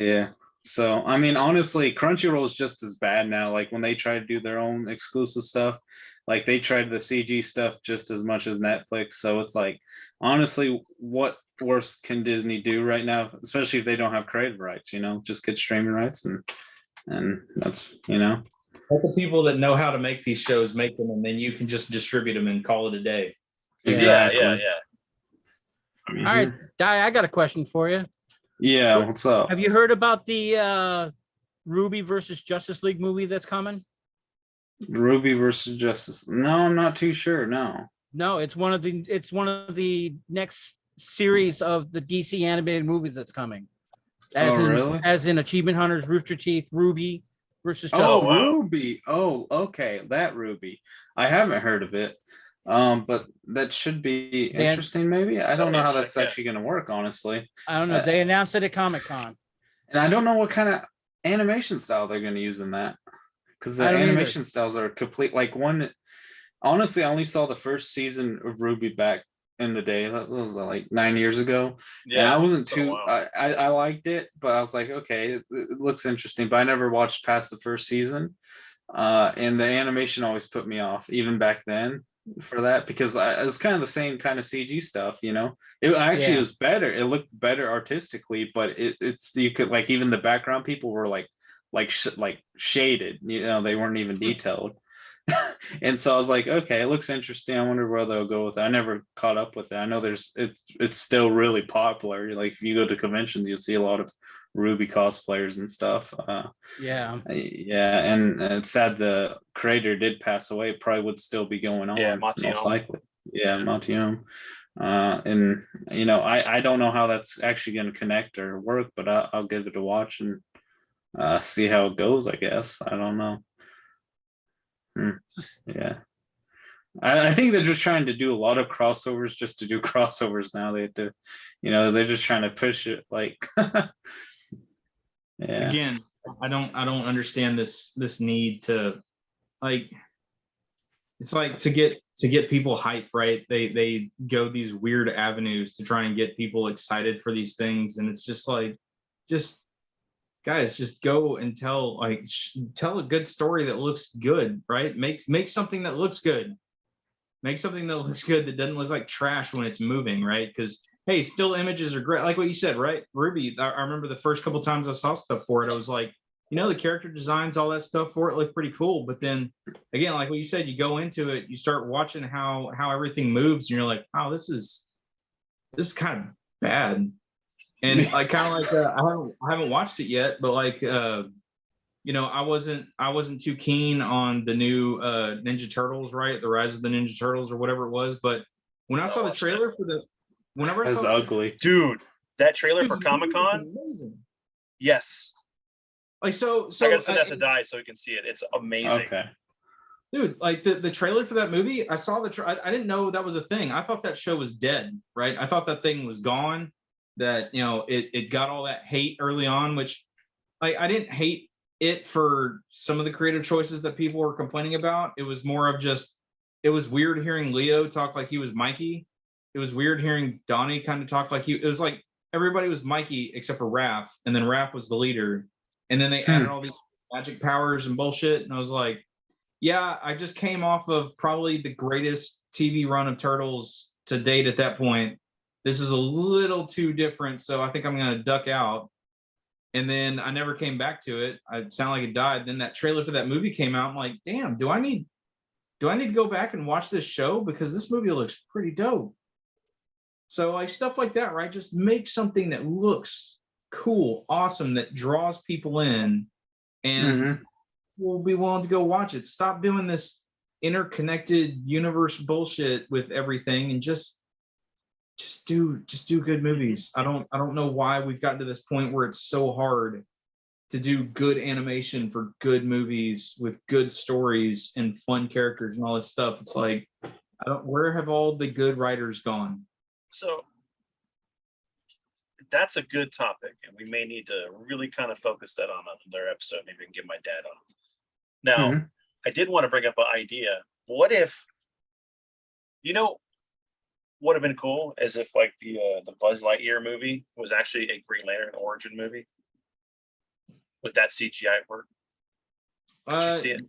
Speaker 3: Yeah. So, I mean, honestly, Crunchyroll is just as bad now. Like when they try to do their own exclusive stuff, like they tried the CG stuff just as much as Netflix. So it's like, honestly, what worse can Disney do right now, especially if they don't have creative rights, you know, just get streaming rights and that's, you know.
Speaker 4: Let the people that know how to make these shows make them, and then you can just distribute them and call it a day.
Speaker 3: Exactly.
Speaker 1: Yeah.
Speaker 2: All right, Di, I got a question for you.
Speaker 3: Yeah, what's up?
Speaker 2: Have you heard about the Ruby versus Justice League movie that's coming?
Speaker 3: Ruby versus Justice. No, I'm not too sure. No,
Speaker 2: it's one of the next series of the DC animated movies that's coming.
Speaker 3: Really?
Speaker 2: As in Achievement Hunters, Rooster Teeth, Ruby versus Justice
Speaker 3: League. Ruby. Oh, okay, that Ruby. I haven't heard of it. But that should be interesting. Maybe I don't know how that's actually going to work. Honestly,
Speaker 2: I don't know. They announced it at Comic-Con,
Speaker 3: and I don't know what kind of animation style they're going to use in that. Because the animation styles are complete. Like one, honestly, I only saw the first season of Ruby back in the day. That was like 9 years ago. Yeah, and I wasn't too. I liked it, but I was like, okay, it looks interesting. But I never watched past the first season. And the animation always put me off, even back then, for that, because it was kind of the same kind of CG stuff. You know, it actually was better. It looked better artistically, but it's you could like even the background people were like shaded, you know, they weren't even detailed. And so I was like, okay, it looks interesting. I wonder where they'll go with it. I never caught up with it. I know it's still really popular. Like if you go to conventions, you'll see a lot of Ruby cosplayers and stuff. And it's sad the creator did pass away. It probably would still be going on, most likely. Mathium. And you know, I don't know how that's actually going to connect or work, but I'll give it a watch and see how it goes, I guess. I don't know. Yeah. I think they're just trying to do a lot of crossovers just to do crossovers now. They have to, they're just trying to push it like. Yeah.
Speaker 4: Again, I don't understand this need to, like, it's like to get people hype, right? They go these weird avenues to try and get people excited for these things, and it's just like, guys, just go and tell a good story that looks good, right? Make something that looks good. Make something that looks good that doesn't look like trash when it's moving, right? Because hey, still images are great, like what you said, right? Ruby, I remember the first couple times I saw stuff for it, I was like, the character designs, all that stuff for it looked pretty cool. But then again, like what you said, you go into it, you start watching how everything moves, and you're like, oh, this is kind of bad. And like kind of like I haven't watched it yet, but like I wasn't too keen on the new Ninja Turtles, right? The Rise of the Ninja Turtles or whatever it was. But when I saw the trailer for the, whenever I
Speaker 3: That's
Speaker 4: saw
Speaker 3: ugly,
Speaker 1: dude. That trailer for Comic-Con, yes.
Speaker 4: Like so
Speaker 1: I gotta send that to Die so we can see it. It's amazing.
Speaker 3: Okay.
Speaker 4: Dude, like the trailer for that movie, I saw I didn't know that was a thing. I thought that show was dead, right? I thought that thing was gone. That it got all that hate early on, which I didn't hate it for some of the creative choices that people were complaining about. It was more of just, it was weird hearing Leo talk like he was Mikey. It was weird hearing Donnie kind of talk like it was like everybody was Mikey except for Raph, and then Raph was the leader. And then they added all these magic powers and bullshit. And I was like, yeah, I just came off of probably the greatest TV run of Turtles to date at that point. This is a little too different, so I think I'm going to duck out. And then I never came back to it. I sound like it died. Then that trailer for that movie came out. I'm like, damn, do I need to go back and watch this show? Because this movie looks pretty dope. So like stuff like that, right? Just make something that looks cool, awesome, that draws people in, and we'll be willing to go watch it. Stop doing this interconnected universe bullshit with everything, and just do good movies. I don't know why we've gotten to this point where it's so hard to do good animation for good movies with good stories and fun characters and all this stuff. It's like, where have all the good writers gone?
Speaker 1: So that's a good topic, and we may need to really kind of focus that on another episode. Maybe I can get my dad on. Now, I did want to bring up an idea. What if, would have been cool as if like the Buzz Lightyear movie was actually a Green Lantern origin movie with that CGI work. Could you see it?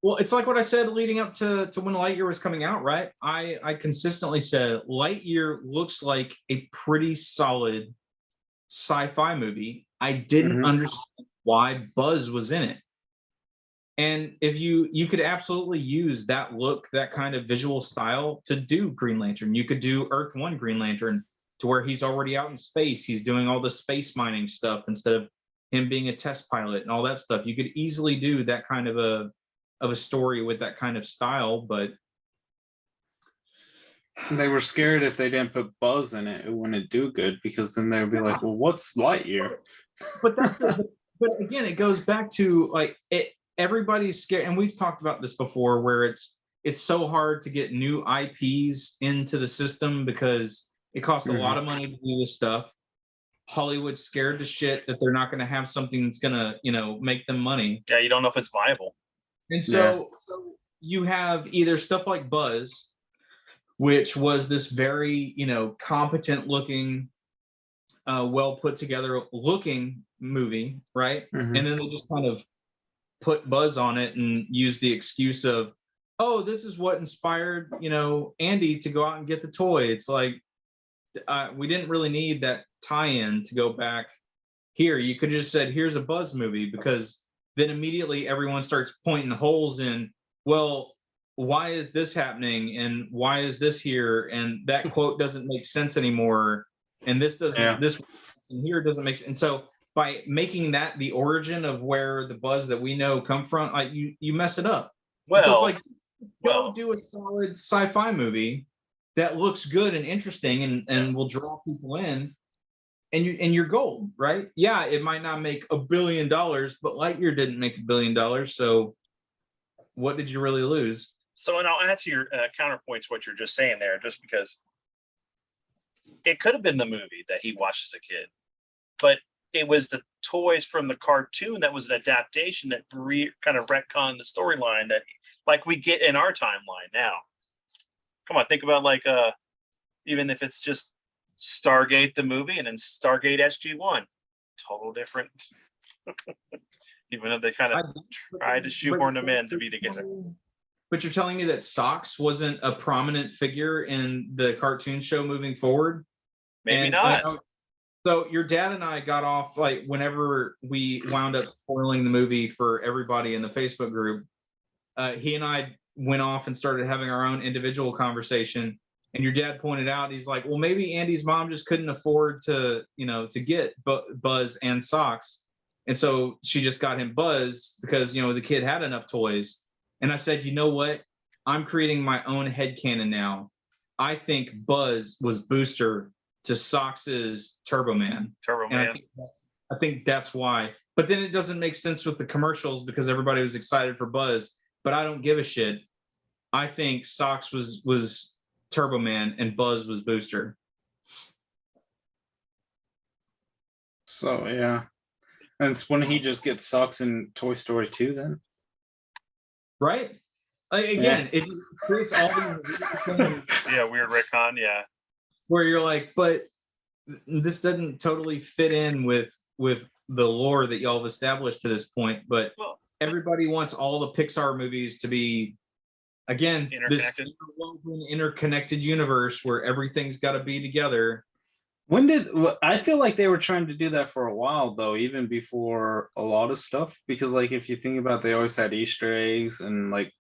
Speaker 4: Well, it's like what I said leading up to when Lightyear was coming out, right? I consistently said Lightyear looks like a pretty solid sci-fi movie. I didn't understand why Buzz was in it. And if you could absolutely use that look, that kind of visual style to do Green Lantern. You could do Earth 1 Green Lantern to where he's already out in space. He's doing all the space mining stuff instead of him being a test pilot and all that stuff. You could easily do that kind of a story with that kind of style, but
Speaker 3: they were scared if they didn't put Buzz in it, it wouldn't do good, because then they would be like, well, what's Lightyear?
Speaker 4: But but again, it goes back to like everybody's scared, and we've talked about this before, where it's so hard to get new IPs into the system because it costs a lot of money to do this stuff. Hollywood's scared to shit that they're not going to have something that's going to, make them money.
Speaker 1: Yeah, you don't know if it's viable.
Speaker 4: And so you have either stuff like Buzz, which was this very, competent looking, well put together looking movie, right? And then they just kind of put Buzz on it and use the excuse of, oh, this is what inspired, Andy to go out and get the toy. It's like, we didn't really need that tie-in to go back here. You could have just said, here's a Buzz movie, because then immediately everyone starts pointing holes in, well, why is this happening? And why is this here? And that quote doesn't make sense anymore. And this doesn't, this here doesn't make sense. And so by making that the origin of where the Buzz that we know come from, like you mess it up.
Speaker 1: Well,
Speaker 4: so it's like, go do a solid sci-fi movie that looks good and interesting and will draw people in, and you're gold, right? Yeah, it might not make $1 billion, but Lightyear didn't make $1 billion. So what did you really lose?
Speaker 1: So, and I'll add to your counterpoints what you're just saying there, just because it could have been the movie that he watched as a kid, but it was the toys from the cartoon that was an adaptation that kind of retconned the storyline that, like, we get in our timeline now. Come on, think about like even if it's just Stargate the movie and then Stargate SG-1, total different. Even though they kind of tried to shoehorn them in to be together.
Speaker 4: But you're telling me that Socks wasn't a prominent figure in the cartoon show moving forward?
Speaker 1: Maybe not.
Speaker 4: So your dad and I got off, like, whenever we wound up spoiling the movie for everybody in the Facebook group, he and I went off and started having our own individual conversation. And your dad pointed out, he's like, well, maybe Andy's mom just couldn't afford to, to get Buzz and Socks. And so she just got him Buzz because, the kid had enough toys. And I said, you know what? I'm creating my own headcanon now. I think Buzz was Booster to Socks's Turbo Man. I think that's why. But then it doesn't make sense with the commercials because everybody was excited for Buzz. But I don't give a shit. I think Socks was Turbo Man and Buzz was Booster.
Speaker 3: So yeah. And it's when he just gets Socks in Toy Story 2 then?
Speaker 4: Right? Again, it creates all these things.
Speaker 1: Yeah, weird retcon, yeah.
Speaker 4: Where you're like, but this doesn't totally fit in with the lore that y'all have established to this point. But everybody wants all the Pixar movies to be, again, this interconnected universe where everything's got to be together.
Speaker 3: I feel like they were trying to do that for a while though, even before a lot of stuff, because like if you think about it, they always had Easter eggs and like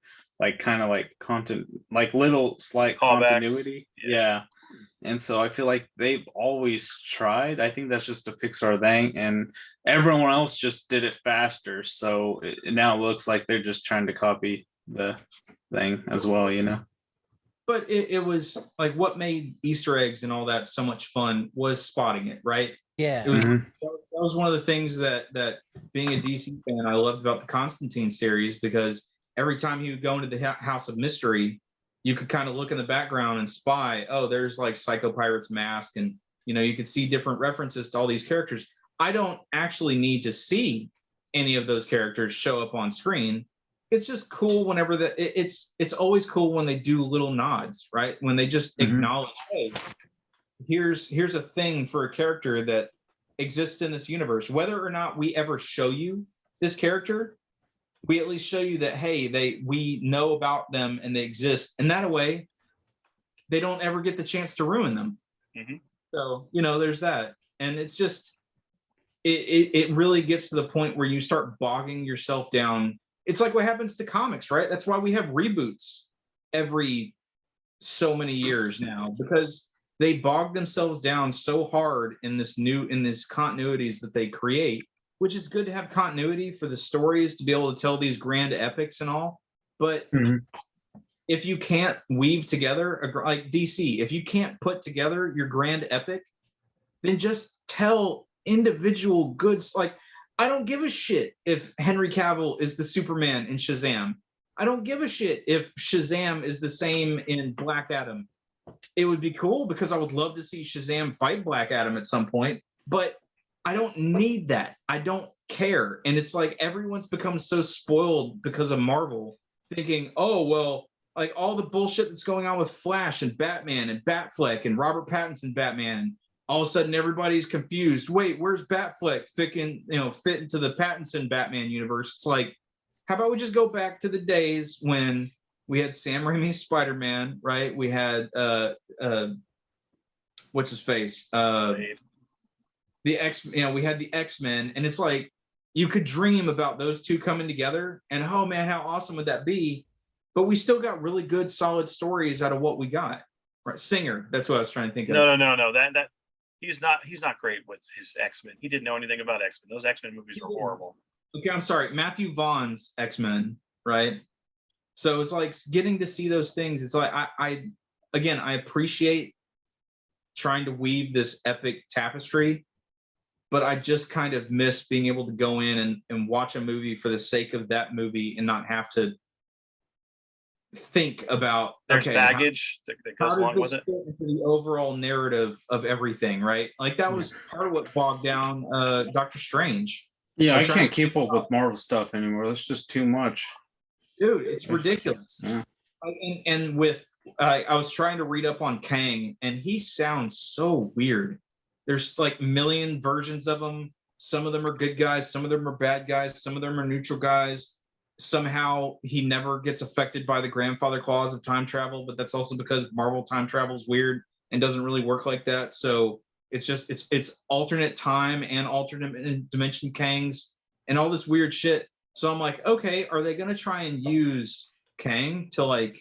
Speaker 3: kind of like content, like little slight continuity. Yeah. And so I feel like they've always tried. I think that's just a Pixar thing, and everyone else just did it faster. So it now looks like they're just trying to copy the thing as well,
Speaker 4: But it was like what made Easter eggs and all that so much fun was spotting it, right?
Speaker 2: Yeah.
Speaker 4: It was that was one of the things that being a DC fan I loved about the Constantine series, because every time you would go into the House of Mystery, you could kind of look in the background and spy, oh, there's like Psycho Pirate's mask, and you could see different references to all these characters. I don't actually need to see any of those characters show up on screen. It's just cool whenever it's always cool when they do little nods, right? When they just acknowledge, hey, here's a thing for a character that exists in this universe. Whether or not we ever show you this character, we at least show you that, hey, we know about them and they exist. And that way, they don't ever get the chance to ruin them.
Speaker 1: Mm-hmm.
Speaker 4: So, there's that. And it's just, it really gets to the point where you start bogging yourself down. It's like what happens to comics, right? That's why we have reboots every so many years now, because they bog themselves down so hard in this continuities that they create, which is good to have continuity for the stories to be able to tell these grand epics and all. But if you can't weave together, like DC, if you can't put together your grand epic, then just tell individual goods. Like, I don't give a shit if Henry Cavill is the Superman in Shazam. I don't give a shit if Shazam is the same in Black Adam. It would be cool because I would love to see Shazam fight Black Adam at some point, but I don't need that. I don't care. And it's like everyone's become so spoiled because of Marvel, thinking, oh, well, like all the bullshit that's going on with Flash and Batman and Batfleck and Robert Pattinson Batman, all of a sudden everybody's confused. Wait, where's Batfleck fit into the Pattinson Batman universe? It's like, how about we just go back to the days when we had Sam Raimi's Spider-Man, right? We had what's his face? The X, we had the X-Men, and it's like you could dream about those two coming together, and oh man, how awesome would that be? But we still got really good, solid stories out of what we got. Right, Singer. That's what I was trying to think of.
Speaker 1: No. That he's not great with his X-Men. He didn't know anything about X-Men. Those X-Men movies were horrible.
Speaker 4: Okay, I'm sorry. Matthew Vaughn's X-Men, right? So it's like getting to see those things. It's like I appreciate trying to weave this epic tapestry, but I just kind of miss being able to go in and watch a movie for the sake of that movie and not have to think about
Speaker 1: there's baggage that goes along with it.
Speaker 4: Fit into the overall narrative of everything, right? Like that was part of what bogged down Doctor Strange.
Speaker 3: Yeah, I can't keep up with Marvel stuff anymore. That's just too much.
Speaker 4: Dude, it's ridiculous. Yeah. And with I was trying to read up on Kang, and he sounds so weird. There's like a million versions of him. Some of them are good guys, some of them are bad guys, some of them are neutral guys. Somehow he never gets affected by the grandfather clause of time travel, but that's also because Marvel time travel is weird and doesn't really work like that. So it's just it's alternate time and alternate dimension Kangs and all this weird shit. So I'm like, okay, are they gonna try and use Kang to like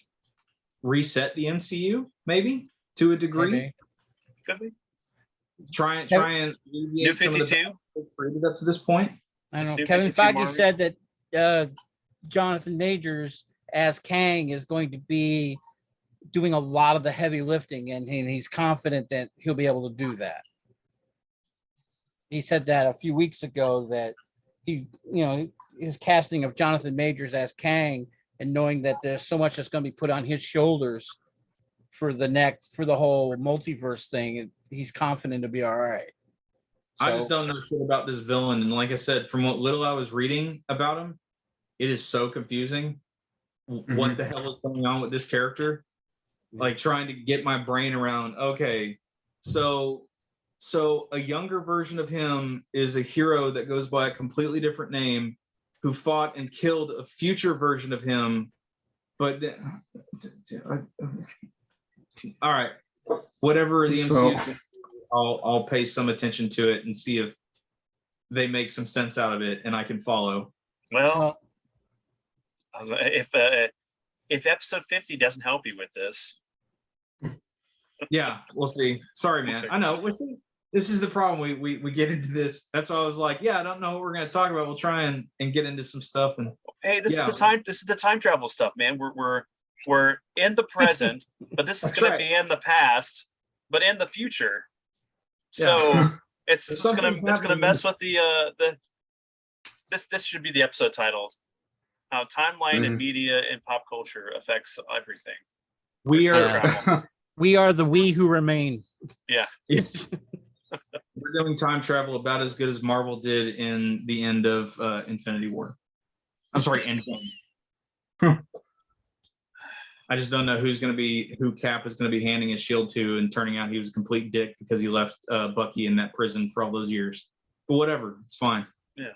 Speaker 4: reset the MCU, maybe to a degree?
Speaker 1: Could be.
Speaker 4: Try and
Speaker 1: New 52
Speaker 4: created up to this point.
Speaker 2: I don't know. Kevin Feige said that Jonathan Majors as Kang is going to be doing a lot of the heavy lifting, and he's confident that he'll be able to do that. He said that a few weeks ago, that his casting of Jonathan Majors as Kang, and knowing that there's so much that's going to be put on his shoulders for the whole multiverse thing, he's confident to be all right. So,
Speaker 4: I just don't know shit about this villain, and like I said, from what little I was reading about him, it is so confusing. What the hell is going on with this character? Like trying to get my brain around. Okay, so a younger version of him is a hero that goes by a completely different name, who fought and killed a future version of him. But all right, whatever the MCU, I'll pay some attention to it and see if they make some sense out of it and I can follow.
Speaker 1: Well, if episode 50 doesn't help you with this,
Speaker 4: yeah, we'll see. Sorry, man. I know. We'll see. This is the problem. We get into this. That's why I was like, yeah, I don't know what we're going to talk about. We'll try and get into some stuff. And
Speaker 1: hey, this is the time travel stuff, man. We're in the present, but this is going to be in the past, but in the future. So it's going to mess with this should be the episode title. How timeline and media and pop culture affects everything.
Speaker 2: We are the we who remain.
Speaker 1: Yeah.
Speaker 4: We're doing time travel about as good as Marvel did in the end of Infinity War. I'm sorry, Endgame. I just don't know who Cap is going to be handing his shield to, and turning out he was a complete dick because he left Bucky in that prison for all those years. But whatever, it's fine.
Speaker 1: Yeah.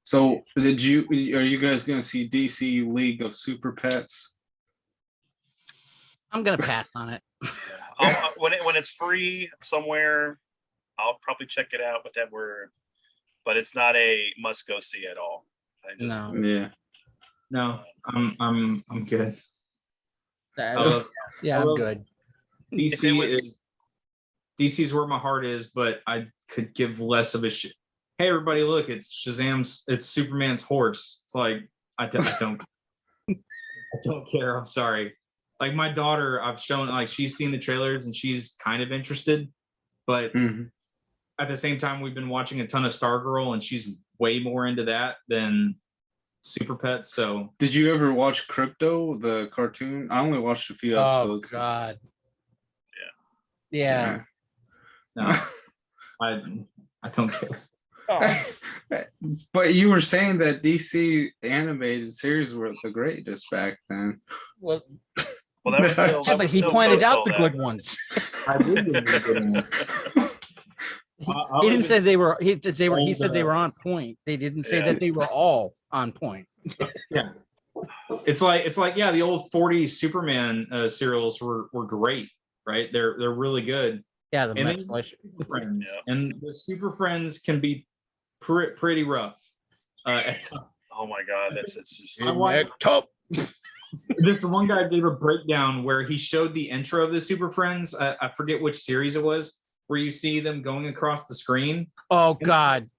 Speaker 3: So are you guys going to see DC League of Super Pets?
Speaker 2: I'm going to pass on it.
Speaker 1: Yeah. When it's free somewhere, I'll probably check it out with that word, but it's not a must go see at all.
Speaker 4: No, I'm good.
Speaker 2: I'm good.
Speaker 4: DC's where my heart is, but I could give less of a shit. Hey everybody, look, it's Superman's horse. It's like I don't I don't care. I'm sorry. Like my daughter, I've shown, like, she's seen the trailers and she's kind of interested, but at the same time, we've been watching a ton of Stargirl and she's way more into that than Super Pets. So
Speaker 3: did you ever watch Crypto, the cartoon? I only watched a few episodes.
Speaker 2: Oh God.
Speaker 3: Yeah.
Speaker 4: No, I don't care.
Speaker 3: Oh. But you were saying that DC animated series were the greatest back then.
Speaker 2: Well,
Speaker 1: that was still,
Speaker 2: but he pointed out the good ones.
Speaker 4: I did the good ones.
Speaker 2: He didn't say they were. He said they were on point. They didn't say that they were all on point.
Speaker 4: Yeah, it's like the old 40s Superman serials were great, right? They're really good.
Speaker 2: Yeah,
Speaker 4: Super Friends, and the Super Friends can be pretty rough at times.
Speaker 1: Oh my God, it's just
Speaker 2: top.
Speaker 4: This one guy gave a breakdown where he showed the intro of the Super Friends. I forget which series it was, where you see them going across the screen.
Speaker 2: Oh God!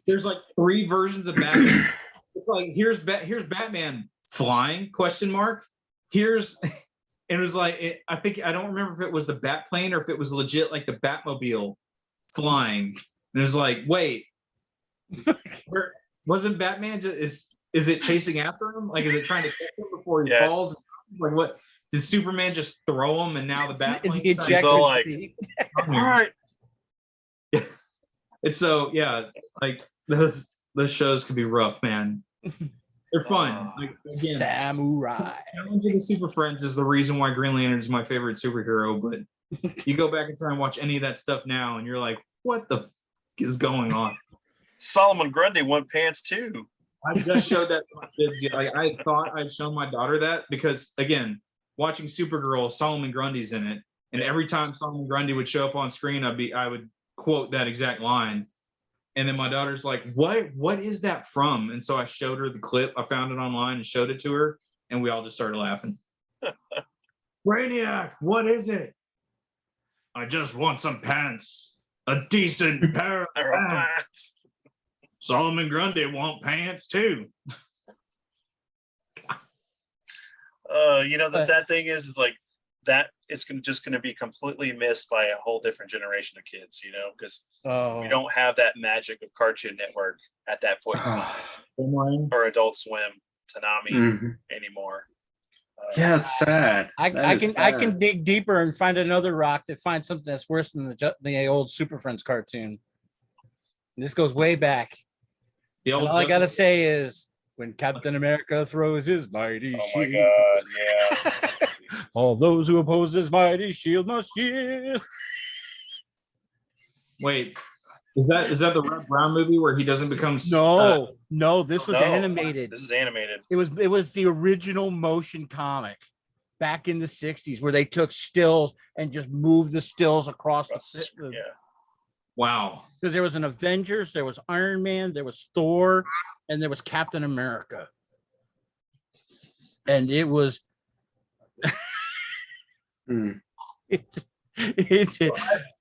Speaker 4: There's like 3 versions of Batman. It's like here's Batman flying ? Here's it was like I don't remember if it was the Bat plane or if it was legit like the Batmobile flying. And it was like, wait, wasn't Batman is it chasing after him? Like, is it trying to catch him before he falls? Like, what did Superman just throw him, and now the Batplane?
Speaker 2: The
Speaker 1: He's all like,
Speaker 2: seat.
Speaker 1: all right.
Speaker 4: It's so like those shows could be rough, man. They're fun. Like, again,
Speaker 2: Samurai.
Speaker 4: Challenge of the Super Friends is the reason why Green Lantern is my favorite superhero. But you go back and try and watch any of that stuff now, and you're like, what the f- is going on?
Speaker 1: Solomon Grundy won pants too.
Speaker 4: I just showed that to my kids. Like, I thought I'd shown my daughter that because, again, watching Supergirl, Solomon Grundy's in it, and every time Solomon Grundy would show up on screen, I would quote that exact line. And then my daughter's like, what is that from? And so I showed her the clip. I found it online and showed it to her, and we all just started laughing. Brainiac, what is it? I just want some pants. A decent pair of pants. Solomon Grundy want pants too.
Speaker 1: The sad thing is like that is just going to be completely missed by a whole different generation of kids, because we don't have that magic of Cartoon Network at that point in time, or Adult Swim, Toonami anymore.
Speaker 3: Yeah, it's sad.
Speaker 2: I can dig deeper and find another rock that finds something that's worse than the old Super Friends cartoon. This goes way back. All I gotta say is when Captain America throws his mighty shield.
Speaker 1: Oh my God! Yeah.
Speaker 2: All those who oppose his mighty shield must yield.
Speaker 4: Wait, is that the Red Brown movie where he doesn't become?
Speaker 2: No, this was animated.
Speaker 1: This is animated.
Speaker 2: It was the original motion comic back in the 60s where they took stills and just moved the stills across the.
Speaker 1: Yeah.
Speaker 4: Wow.
Speaker 2: Because there was an Avengers, there was Iron Man, there was Thor, and there was Captain America. And it was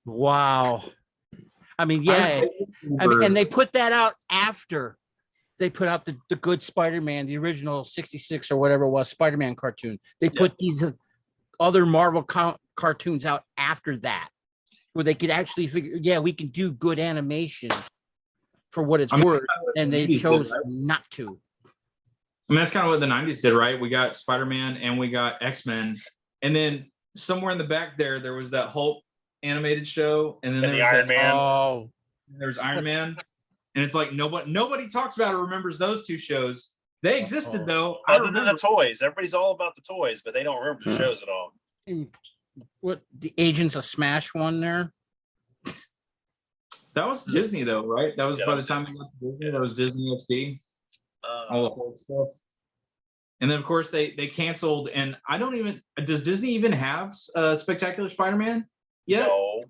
Speaker 2: wow. I mean, yeah. And they put that out after they put out the good Spider-Man, the original 66 or whatever it was, Spider-Man cartoon. They put these other Marvel cartoons out after that, where they could actually figure, we can do good animation for what it's worth, and they chose not to.
Speaker 4: I mean, that's kind of what the 90s did, right? We got Spider-Man and we got X-Men. And then somewhere in the back there was that Hulk animated show. And then there was
Speaker 1: Iron Man.
Speaker 4: Oh, there's Iron Man. And it's like nobody talks about or remembers those two shows. They existed though.
Speaker 1: Other than the toys. Everybody's all about the toys, but they don't remember the shows at all.
Speaker 2: What, the Agents of Smash one there?
Speaker 4: That was Disney though, right? That was by the time they got to Disney, that was Disney XD. All the whole stuff. And then of course they canceled, and does Disney even have Spectacular Spider-Man yet?
Speaker 1: No.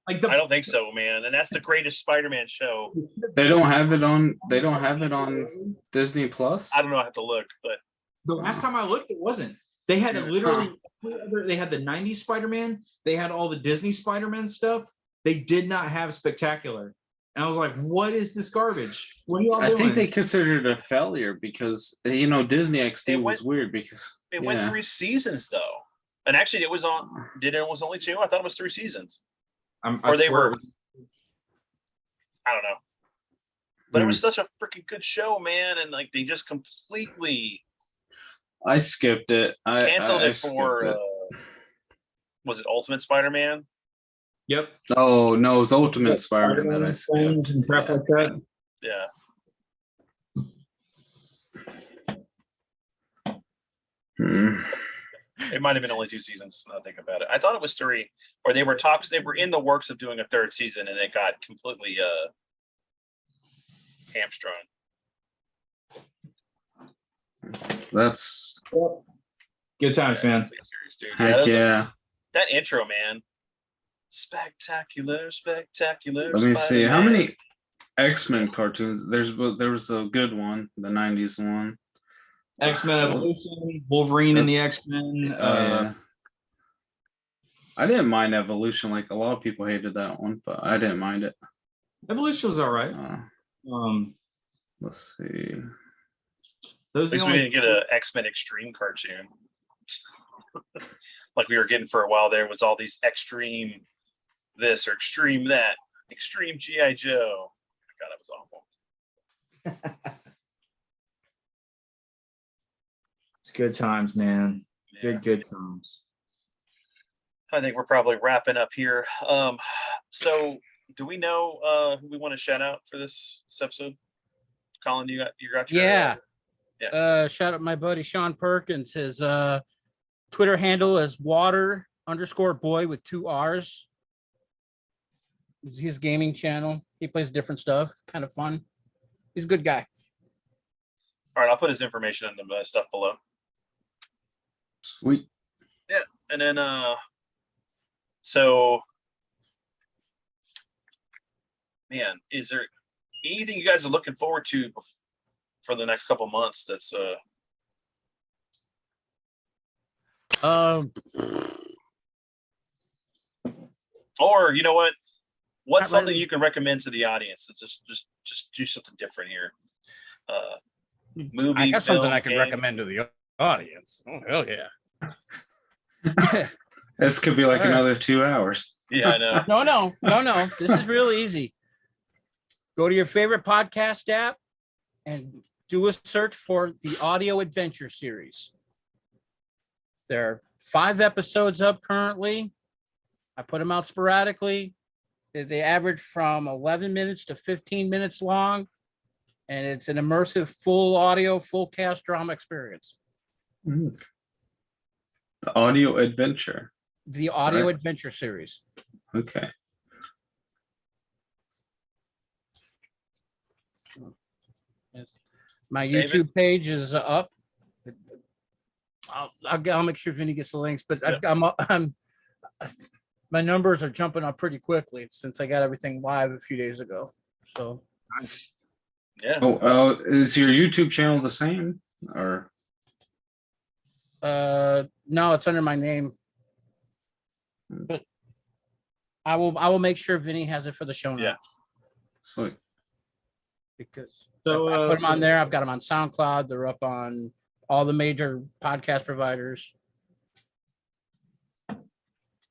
Speaker 1: I don't think so, man. And that's the greatest Spider-Man show.
Speaker 3: They don't have it on Disney Plus?
Speaker 1: I don't know, I have to look, but
Speaker 4: the last time I looked, it wasn't. They had they had the 90s Spider-Man, they had all the Disney Spider-Man stuff. They did not have Spectacular. And I was like, what is this garbage? What are y'all doing?
Speaker 3: I think they considered it a failure because Disney XD was weird because
Speaker 1: it went 3 seasons though. And actually it was only 2? I thought it was 3 seasons. I don't know. But it was such a freaking good show, man, and like they just completely
Speaker 3: I skipped it.
Speaker 1: Canceled it for was it Ultimate Spider-Man?
Speaker 4: Yep.
Speaker 3: Oh no, it was Ultimate Spider-Man. I skipped.
Speaker 4: And crap like that.
Speaker 1: Yeah. It might have been only 2 seasons. Now think about it. I thought it was 3, or they were in the works of doing a 3rd season, and it got completely hamstrung.
Speaker 3: That's
Speaker 4: good times, man.
Speaker 1: Serious, dude.
Speaker 3: Heck yeah.
Speaker 1: That intro, man. Spectacular.
Speaker 3: Let me see how many X-Men cartoons. There was a good one, the 90s one.
Speaker 4: X-Men Evolution, Wolverine and the X-Men.
Speaker 3: I didn't mind Evolution. Like a lot of people hated that one, but I didn't mind it.
Speaker 4: Evolution was all right.
Speaker 3: Let's see.
Speaker 1: At least we didn't get an X-Men Extreme cartoon. Like we were getting for a while. There was all these Extreme this or Extreme that. Extreme G.I. Joe. God, that was awful.
Speaker 4: It's good times, man. Good times.
Speaker 1: I think we're probably wrapping up here. So do we know who we want to shout out for this episode? Colin, you got your
Speaker 2: shout out my buddy Sean Perkins. His Twitter handle is water_boy with 2 R's. It's his gaming channel. He plays different stuff. Kind of fun. He's a good guy.
Speaker 1: All right, I'll put his information in the stuff below.
Speaker 3: Sweet.
Speaker 1: Yeah, and then so man, is there anything you guys are looking forward to for the next couple months? That's or you know what? What's something you can recommend to the audience? It's just do something different here. Movie.
Speaker 2: I got something I can
Speaker 1: game.
Speaker 2: recommend to the audience. Oh hell yeah!
Speaker 3: This could be like another 2 hours.
Speaker 1: Yeah, I know.
Speaker 2: No. This is really easy. Go to your favorite podcast app and do a search for the Audio Adventure series. There are 5 episodes up currently. I put them out sporadically. They average from 11 minutes to 15 minutes long. And it's an immersive, full audio, full cast drama experience.
Speaker 3: The Audio Adventure.
Speaker 2: The Audio Adventure series.
Speaker 3: Okay.
Speaker 2: Yes. My
Speaker 1: David?
Speaker 2: YouTube page is up. I'll make sure Vinny gets the links, but I'm my numbers are jumping up pretty quickly since I got everything live a few days ago. So
Speaker 3: Nice.
Speaker 1: Yeah.
Speaker 3: Is your YouTube channel the same or?
Speaker 2: no, it's under my name. But I will make sure Vinny has it for the show notes.
Speaker 1: Yeah.
Speaker 3: Sweet.
Speaker 2: Because
Speaker 4: So
Speaker 2: I put them on there. I've got them on SoundCloud. They're up on all the major podcast providers.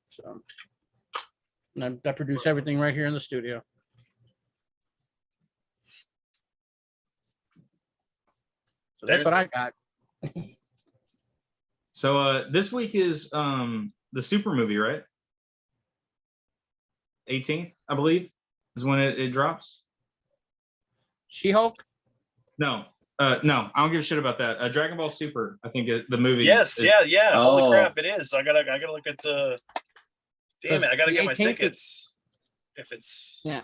Speaker 2: So and I produce everything right here in the studio. So that's what I got.
Speaker 4: So this week is the Super movie, right? 18th, I believe, is when it drops.
Speaker 2: She-Hulk?
Speaker 4: No, I don't give a shit about that. Dragon Ball Super, I think the movie.
Speaker 1: Yes,
Speaker 4: is,
Speaker 1: yeah.
Speaker 3: Oh.
Speaker 1: Holy crap, it is. I gotta look at the. Damn it! I gotta
Speaker 2: The
Speaker 1: get my
Speaker 2: 18th
Speaker 1: tickets. If it's
Speaker 2: Yeah.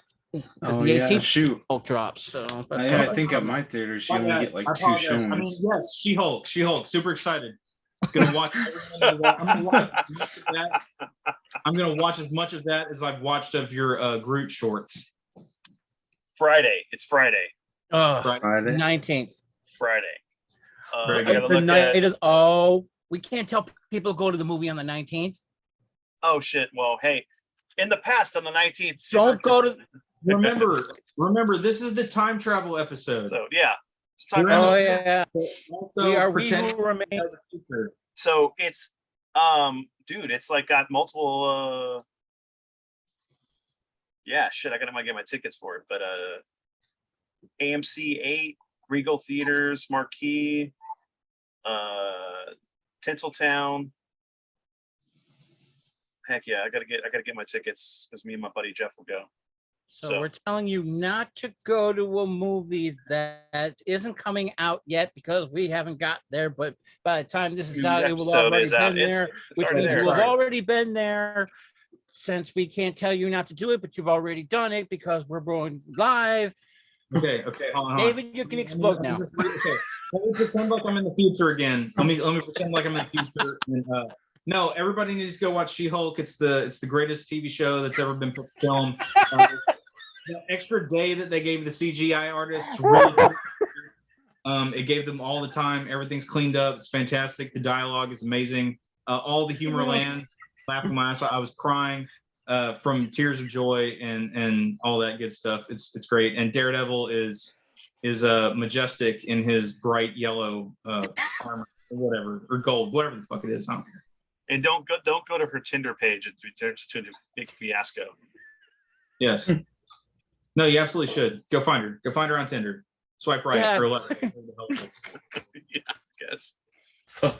Speaker 3: Oh
Speaker 2: the
Speaker 3: yeah,
Speaker 2: 18th
Speaker 3: shoot.
Speaker 2: Hulk drops. So that's
Speaker 3: I think at my theaters you only get like 2 showings.
Speaker 4: I mean, yes, She-Hulk, super excited. Gonna watch. I'm gonna watch that. I'm gonna watch as much of that as I've watched of your Groot shorts.
Speaker 1: Friday. It's Friday.
Speaker 3: Friday.
Speaker 2: 19th.
Speaker 1: Friday.
Speaker 4: Very
Speaker 1: I
Speaker 4: good.
Speaker 1: gotta
Speaker 2: The
Speaker 1: look
Speaker 2: night
Speaker 1: at.
Speaker 2: is we can't tell people to go to the movie on the 19th.
Speaker 1: Oh shit! Well, hey, in the past on the 19th.
Speaker 2: Don't go to.
Speaker 4: Remember, this is the time travel episode.
Speaker 1: So yeah, it's time.
Speaker 2: Oh yeah,
Speaker 4: Also
Speaker 2: we are
Speaker 4: pretend
Speaker 2: who remain.
Speaker 4: the future.
Speaker 1: So it's dude, it's like got multiple yeah, shit, I gotta get my tickets for it. But AMC 8, Regal Theaters, Marquee, Tinseltown. Heck yeah, I gotta get my tickets because me and my buddy Jeff will go.
Speaker 2: So we're telling you not to go to a movie that isn't coming out yet because we haven't got there. But by the time this is out, it will already been there. Which
Speaker 1: already
Speaker 2: means
Speaker 1: there.
Speaker 2: you have already been there. Since we can't tell you not to do it, but you've already done it because we're going live.
Speaker 4: Okay, hold on.
Speaker 2: David, you can explode now.
Speaker 4: Okay, let me pretend like I'm in the future again. Let me pretend like I'm in the future. And, no, everybody needs to go watch She-Hulk. It's the greatest TV show that's ever been put to film. The extra day that they gave the CGI artists really good. It gave them all the time. Everything's cleaned up. It's fantastic. The dialogue is amazing. All the humor lands. Laughing my ass off. I was crying from tears of joy and all that good stuff. It's great. And Daredevil is majestic in his bright yellow armor or whatever, or gold, whatever the fuck it is. I don't care.
Speaker 1: And don't go to her Tinder page. It turns to a big fiasco.
Speaker 4: Yes. No, you absolutely should. Go find her. Go find her on Tinder. Swipe right or left.
Speaker 1: Yeah, I guess.
Speaker 3: So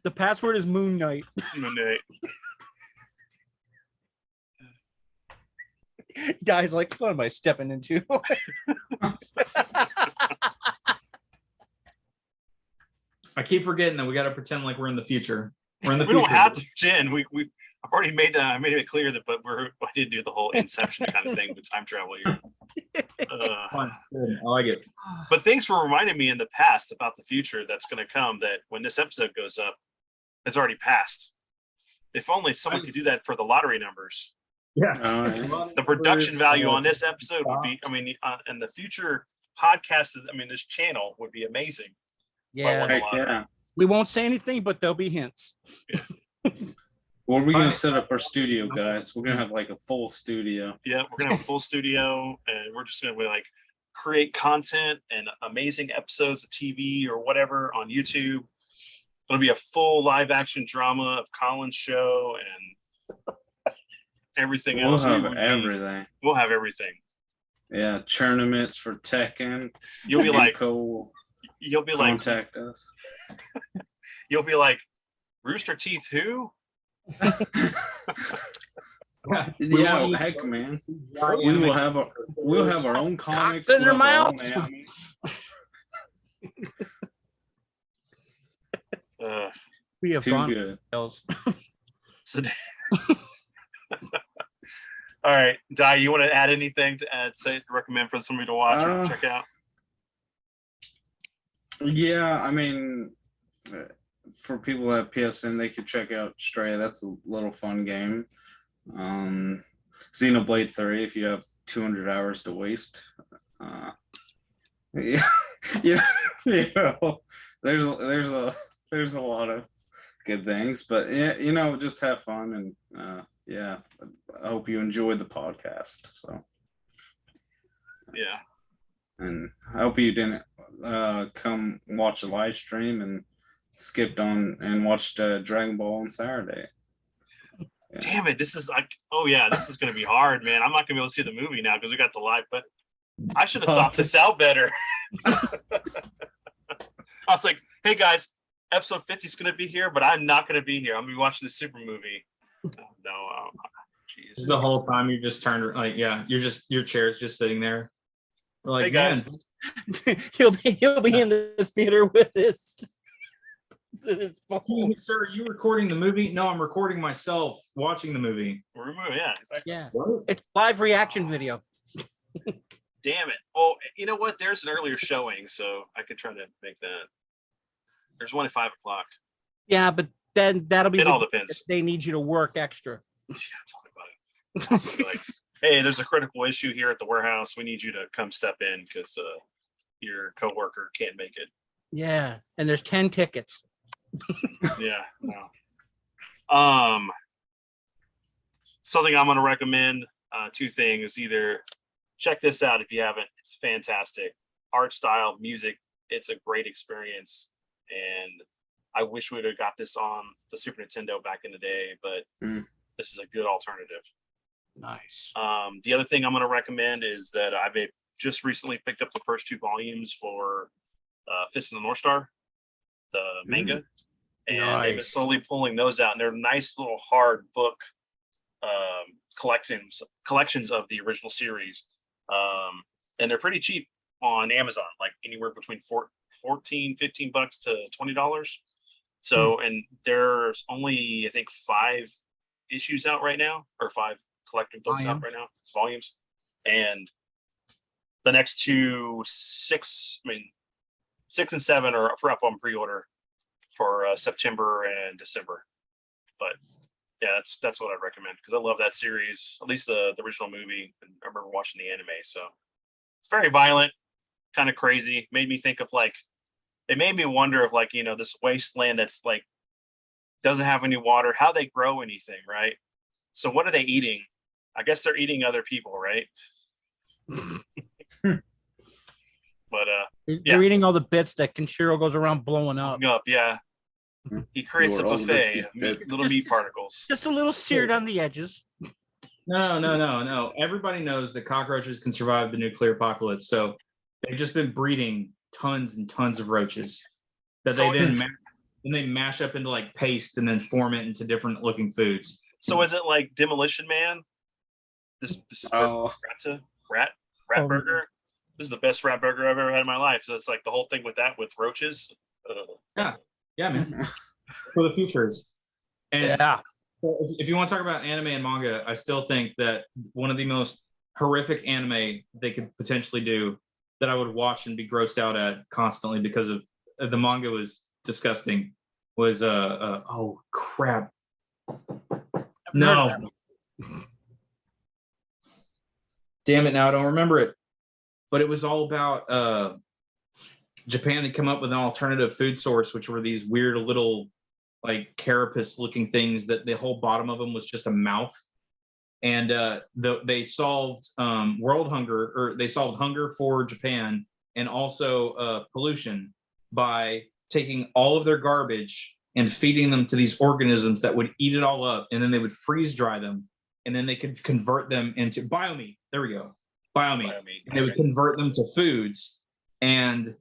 Speaker 2: The password is Moon Knight.
Speaker 1: Moon Knight.
Speaker 2: Guys, like, what am I stepping into?
Speaker 4: I keep forgetting that we got to pretend like we're in the future. We're in the
Speaker 1: We
Speaker 4: future.
Speaker 1: don't have to pretend. I've already made it clear that, but I did do the whole Inception kind of thing with time travel here.
Speaker 4: Fun. Good. I like it.
Speaker 1: But thanks for reminding me in the past about the future that's going to come. That when this episode goes up, it's already passed. If only someone could do that for the lottery numbers.
Speaker 4: Yeah.
Speaker 1: The production value on this episode would be, and the future podcast, this channel would be amazing.
Speaker 2: Yeah. We won't say anything, but there'll be hints.
Speaker 3: Where are we going to set up our studio, guys? We're going to have like a full studio.
Speaker 1: Yeah, we're going to have a full studio, and we're just going to like create content and amazing episodes of TV or whatever on YouTube. It'll be a full live action drama of Colin's show and everything else.
Speaker 3: We'll have everything.
Speaker 1: We'll have everything.
Speaker 3: Yeah, tournaments for Tekken.
Speaker 1: You'll be like,
Speaker 3: contact us.
Speaker 1: You'll be like, Rooster Teeth who?
Speaker 3: Yeah, heck, man. We'll have our own comics.
Speaker 2: In their mouth. We have
Speaker 3: too good.
Speaker 1: So, all right, Di, you want to add anything to recommend for somebody to watch or check out?
Speaker 3: Yeah, for people at PSN, they could check out Stray. That's a little fun game. Xenoblade 3, if you have 200 hours to waste. Yeah, there's a lot of good things, but yeah, just have fun and yeah, I hope you enjoyed the podcast. So
Speaker 1: yeah,
Speaker 3: and I hope you didn't come watch a live stream and skipped on and watched Dragon Ball on Saturday. Yeah.
Speaker 1: Damn it, this is like, this is gonna be hard, man. I'm not gonna be able to see the movie now because we got the live, but I should have thought this out better. I was like, hey guys, episode 50 is gonna be here, but I'm not gonna be here. I'm gonna be watching the super movie. Jeez.
Speaker 4: The whole time you just turned like, your chair's just sitting there. We're like,
Speaker 1: hey guys,
Speaker 2: he'll be in the theater with his phone.
Speaker 4: Sir, are you recording the movie? No, I'm recording myself watching the movie.
Speaker 1: Yeah, exactly.
Speaker 2: Yeah, it's live reaction video.
Speaker 1: Damn it. Well, you know what? There's an earlier showing, so I could try to make that. There's one at 5:00.
Speaker 2: Yeah, but then that'll be.
Speaker 1: It all depends.
Speaker 2: They need you to work extra.
Speaker 1: Yeah, tell me about it. Like, hey, there's a critical issue here at the warehouse. We need you to come step in because your coworker can't make it.
Speaker 2: Yeah, and there's 10 tickets.
Speaker 1: Yeah. No. Something I'm going to recommend. Two things. Either check this out if you haven't. It's fantastic. Art style, music. It's a great experience, and I wish we'd have got this on the Super Nintendo back in the day, but this is a good alternative.
Speaker 2: Nice.
Speaker 1: The other thing I'm going to recommend is that I've just recently picked up the first 2 volumes for Fist of the North Star, the manga, and they've been slowly pulling those out, and they're nice little hard book collections of the original series, and they're pretty cheap on Amazon, like anywhere between $14-15 to $20. So, and there's only, I think, 5 issues out right now, or 5 collective books out right now, volumes, and the next 2, 6 and 7 are up on pre-order for September and December. But yeah, that's what I recommend because I love that series, at least the original movie, and I remember watching the anime. So it's very violent, kind of crazy. Made me think of it made me wonder of this wasteland that's doesn't have any water, how they grow anything, right? So what are they eating? I guess they're eating other people, right? But
Speaker 2: they're eating all the bits that Kenshiro goes around blowing up.
Speaker 1: Yeah. He creates a buffet of little meat particles.
Speaker 2: Just a little seared on the edges.
Speaker 4: No. Everybody knows that cockroaches can survive the nuclear apocalypse. So they've just been breeding tons and tons of roaches that they then and they mash up into like paste and then form it into different looking foods.
Speaker 1: So is it like Demolition Man? This rat burger. This is the best rat burger I've ever had in my life. So it's like the whole thing with roaches.
Speaker 4: Yeah, man. For the futures. And if you want to talk about anime and manga, I still think that one of the most horrific anime they could potentially do that I would watch and be grossed out at constantly because of the manga was disgusting was oh crap. No. Damn it, now I don't remember it. But it was all about Japan had come up with an alternative food source, which were these weird little like carapace looking things that the whole bottom of them was just a mouth. And they solved world hunger, or they solved hunger for Japan and also pollution by taking all of their garbage and feeding them to these organisms that would eat it all up, and then they would freeze dry them, and then they could convert them into biomeat. There we go, biomeat. And they would convert them to foods. And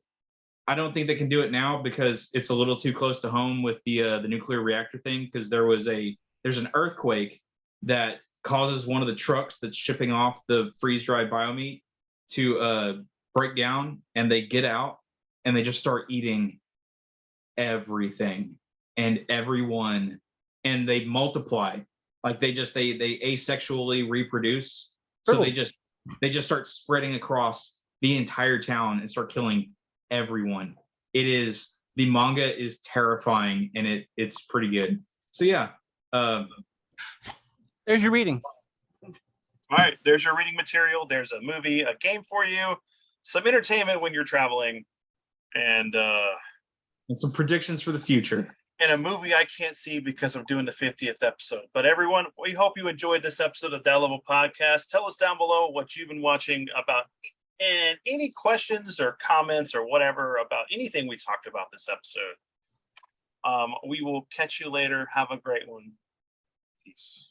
Speaker 4: I don't think they can do it now because it's a little too close to home with the nuclear reactor thing. Because there's an earthquake that causes one of the trucks that's shipping off the freeze-dried biomeat to break down, and they get out and they just start eating everything and everyone, and they multiply. Like they asexually reproduce. So they just start spreading across the entire town and start killing everyone. The manga is terrifying, and it's pretty good. So yeah.
Speaker 2: There's your reading.
Speaker 1: All right, there's your reading material. There's a movie, a game for you, some entertainment when you're traveling, and
Speaker 4: some predictions for the future.
Speaker 1: And a movie I can't see because I'm doing the 50th episode. But everyone, we hope you enjoyed this episode of That Level Podcast. Tell us down below what you've been watching about, and any questions or comments or whatever about anything we talked about this episode. We will catch you later. Have a great one. Peace.